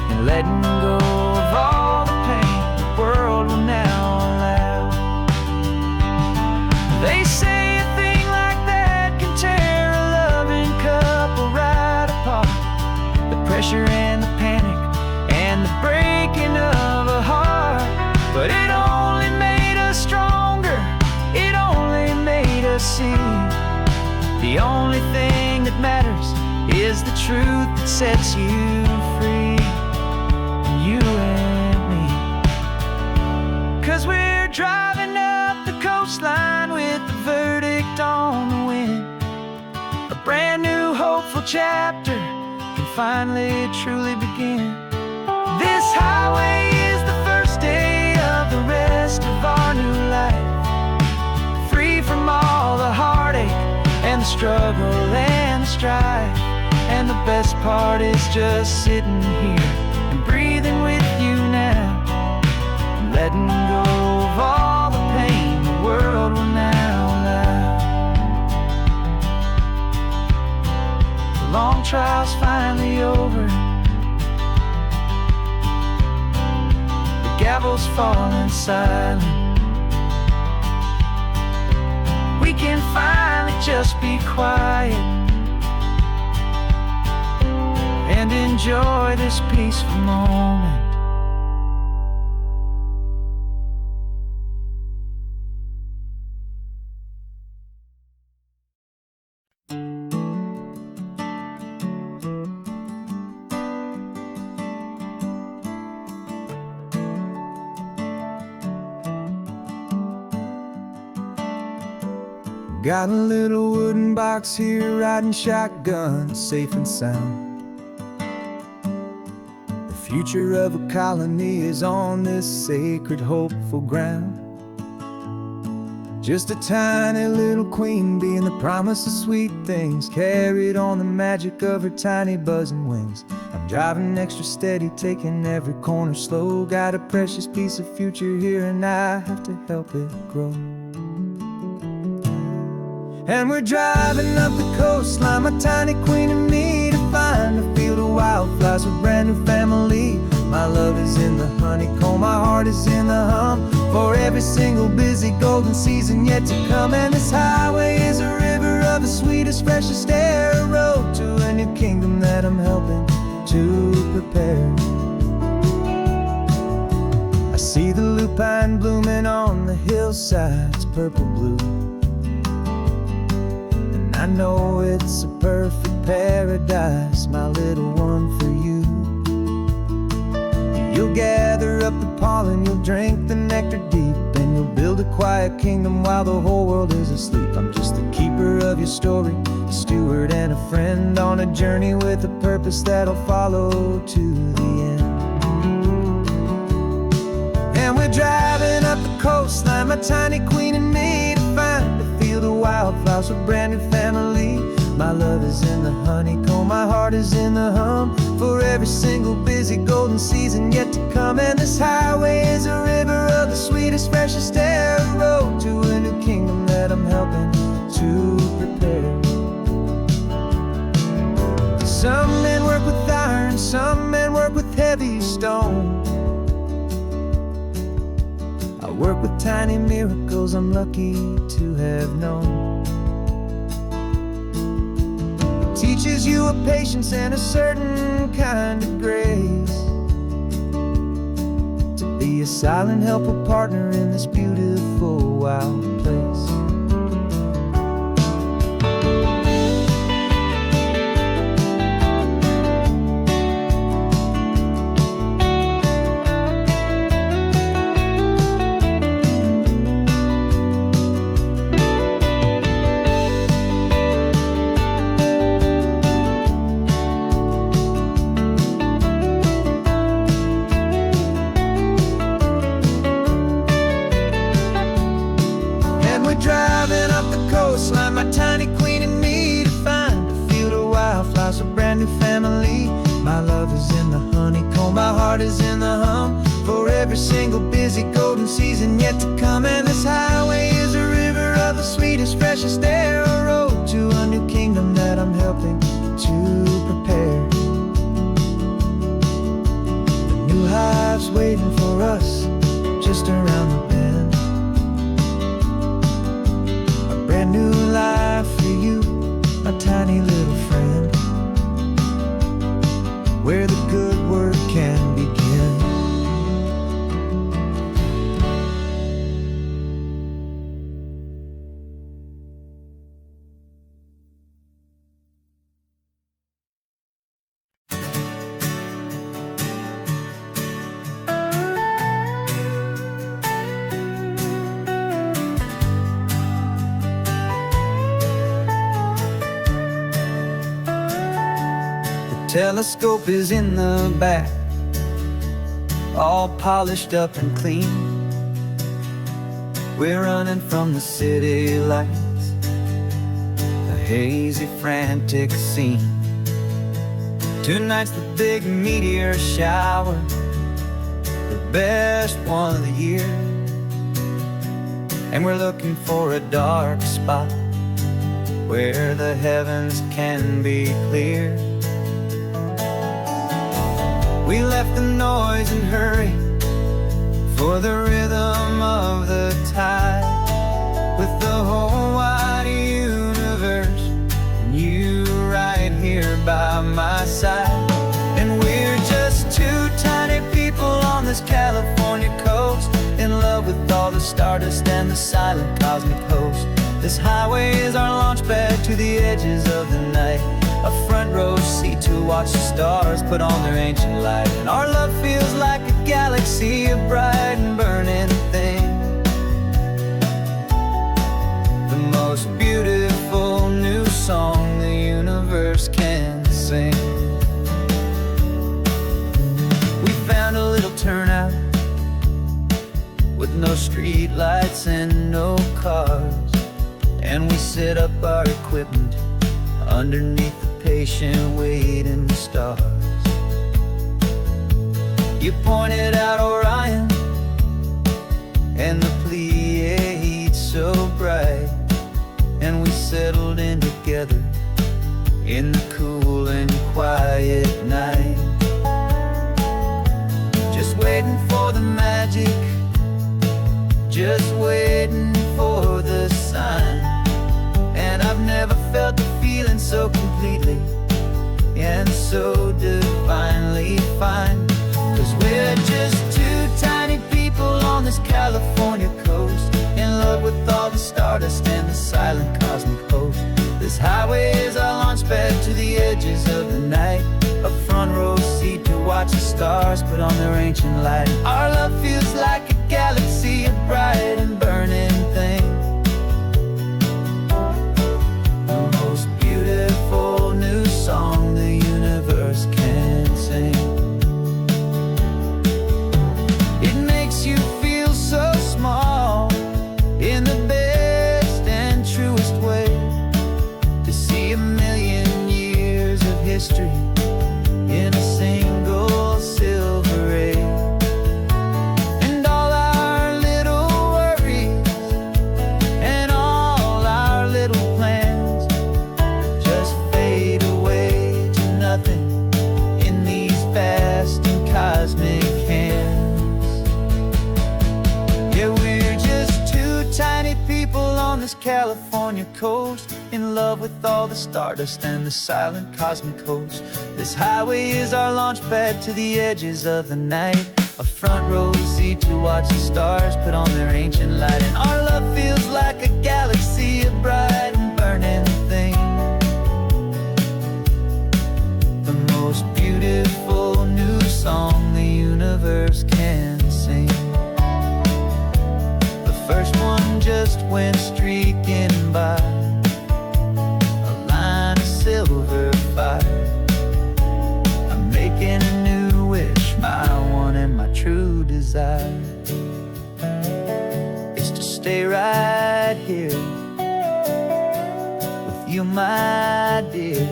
and letting go of all the pain the world will now allow. They say a thing like that can tear a loving couple right apart. The pressure and the panic and the breaking of a heart. But it only made us stronger, it only made us see the only thing that matters is the truth that sets you free, you and me. 'Cause we're driving up the coastline with the verdict on the wind. A brand new hopeful chapter can finally truly begin. This highway is the first day of the rest of our new life, free from all the heartache and the struggle and the strife. And the best part is just sitting here and breathing with you now, and letting go of all the pain the world will now allow. The long trial's finally over, the gavel's falling silent. We can finally just be quiet and enjoy this peaceful moment. Got a little wooden box here, riding shotgun, safe and sound. The future of a colony is on this sacred, hopeful ground. Just a tiny little queen bee and the promise of sweet things, carried on the magic of her tiny buzzing wings. I'm driving extra steady, taking every corner slow. Got a precious piece of future here and I have to help it grow. And we're driving up the coastline, my tiny queen and me, to find a field of wildflowers with brand new family. My love is in the honeycomb, my heart is in the hum, for every single busy golden season yet to come. And this highway is a river of the sweetest, freshest air, a road to a new kingdom that I'm helping to prepare. I see the lupine blooming on the hillsides, purple blue, I know it's a perfect paradise, my little one, for you. You'll gather up the pollen, you'll drink the nectar deep, and you'll build a quiet kingdom while the whole world is asleep. I'm just the keeper of your story, a steward and a friend, on a journey with a purpose that'll follow to the end. And we're driving up the coastline, my tiny queen and me, to find a field of wildflowers with brand new family. My love is in the honeycomb, my heart is in the hum, for every single busy golden season yet to come. And this highway is a river of the sweetest, freshest air, a road to a new kingdom that I'm helping to prepare. Some men work with iron, some men work with heavy stone. I work with tiny miracles I'm lucky to have known. It teaches you a patience and a certain kind of grace, to be a silent, helpful partner in this beautiful, wild place. Driving up the coastline, my tiny queen and me, to find a field of wildflowers, a brand new family. My love is in the honeycomb, my heart is in the hum, for every single busy golden season yet to come. And this highway is a river of the sweetest, freshest air, a road to a new kingdom that I'm helping to prepare. The new hive's waiting for us just around the bend. Brand new life for you, my tiny little friend, where the good work can begin. Telescope is in the back, all polished up and clean. We're running from the city lights, a hazy, frantic scene. Tonight's the big meteor shower, the best one of the year. And we're looking for a dark spot where the heavens can be clear. We left the noise and hurry for the rhythm of the tide, with the whole wide universe and you right here by my side. And we're just two tiny people on this California coast, in love with all the stardust and the silent cosmic host. This highway is our launch pad to the edges of the night, a front row seat to watch the stars put on their ancient light. And our love feels like a galaxy, a bright and burning thing, the most beautiful new song the universe can sing. We found a little turnout with no street lights and no cars, and we set up our equipment underneath the patient waiting stars. You pointed out Orion and the Pleiades so bright, and we settled in together in the cool and quiet night, just waiting for the magic, just waiting for the sign. And I've never felt the feeling so completely and so divinely fine, 'cause we're just two tiny people on this California coast, in love with all the stardust and the silent cosmic host. This highway is our launch pad to the edges of the night, a front row seat to watch the stars put on their ancient light. Our love feels like a galaxy, a bright and burning thing, the most beautiful new song the universe can sing. It makes you feel so small in the best and truest way, to see a million years of history in a single silver ray. And all our this California coast, in love with all the stardust and the silent cosmic host. This highway is our launch pad to the edges of the night, a front row seat to watch the stars put on their ancient light. And our love feels like a galaxy of bright and burning things, the most beautiful new song the universe can sing. The first one just went streaking by, a line of silver fire. I'm making a new wish, my one and my true desire is to stay right here with you, my dear.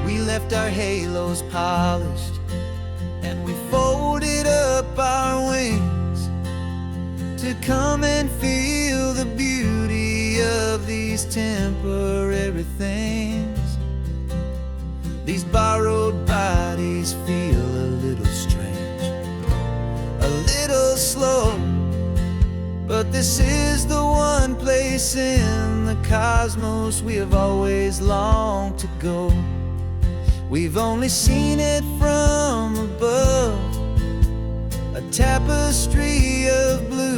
We left our halos polished, and we folded up our wings to come and feel the beauty of these temporary things. These borrowed bodies feel a little strange, a little slow, but this is the one place in the cosmos we have always longed to go. We've only seen it from above, a tapestry of blue,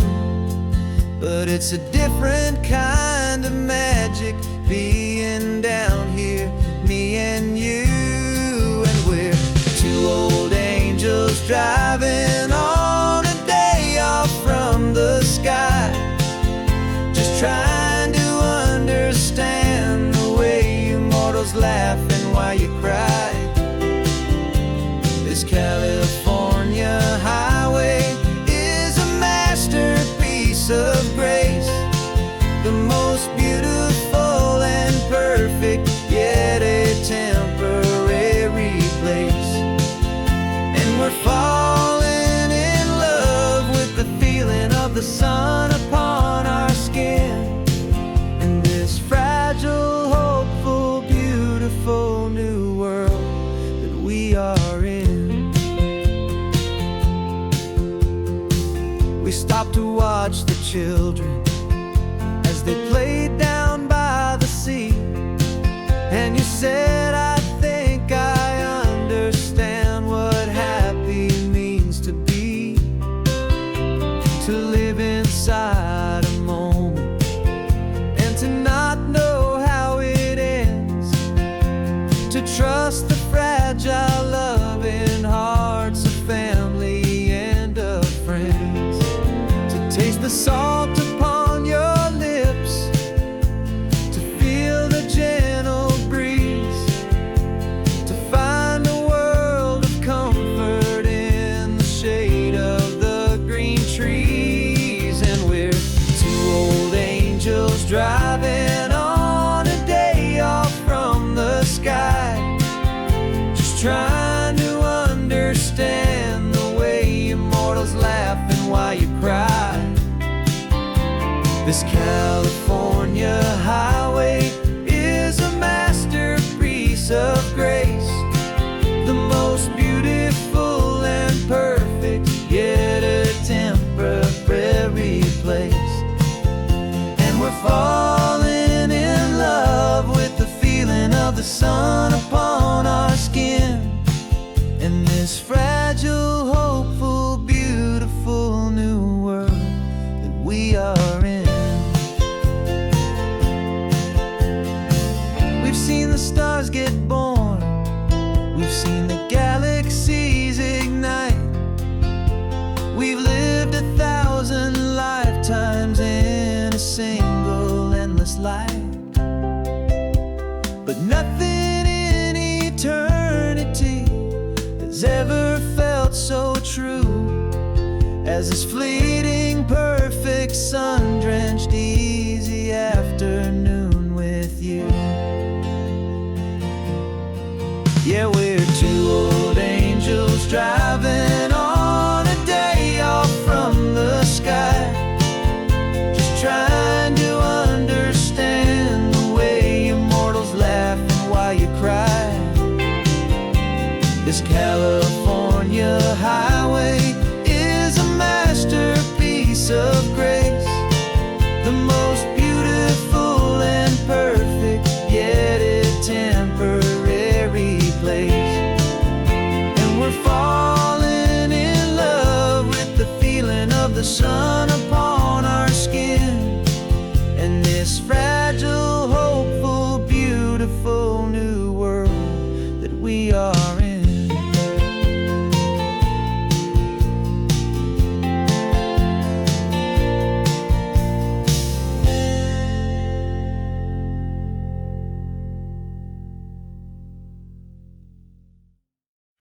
but it's a different kind of magic being down here, me and you. And we're two old angels driving on a day off from the sky, just trying to understand the way you mortals laugh and why you cry. This California highway is a masterpiece of grace, the most beautiful and perfect, yet a temporary place. And we're falling in love with the feeling of the sun upon our skin, in this fragile, hopeful, beautiful new world that we are in. We stopped to watch the children as they played down by the sea, and you said, I think I understand what happy means to be, to live inside a moment and to not know how it ends, to trust the fragile loving hearts of family and of friends, to taste the salt upon your lips, to feel the gentle breeze, to find a world of comfort in the shade of the green trees. And we're two old angels driving on a day off from the sky, just trying to understand the way you mortals laugh and why you cry. This California highway is a masterpiece of grace, the most beautiful and perfect, yet a temporary place. And we're falling in love with the feeling of the sun upon our skin, in this fragile, hopeful, beautiful new world that we are in. We've seen the stars get born, we've seen the galaxies ignite, we've lived 1,000 lifetimes in a single endless life, but nothing in eternity has ever felt so true as this fleeting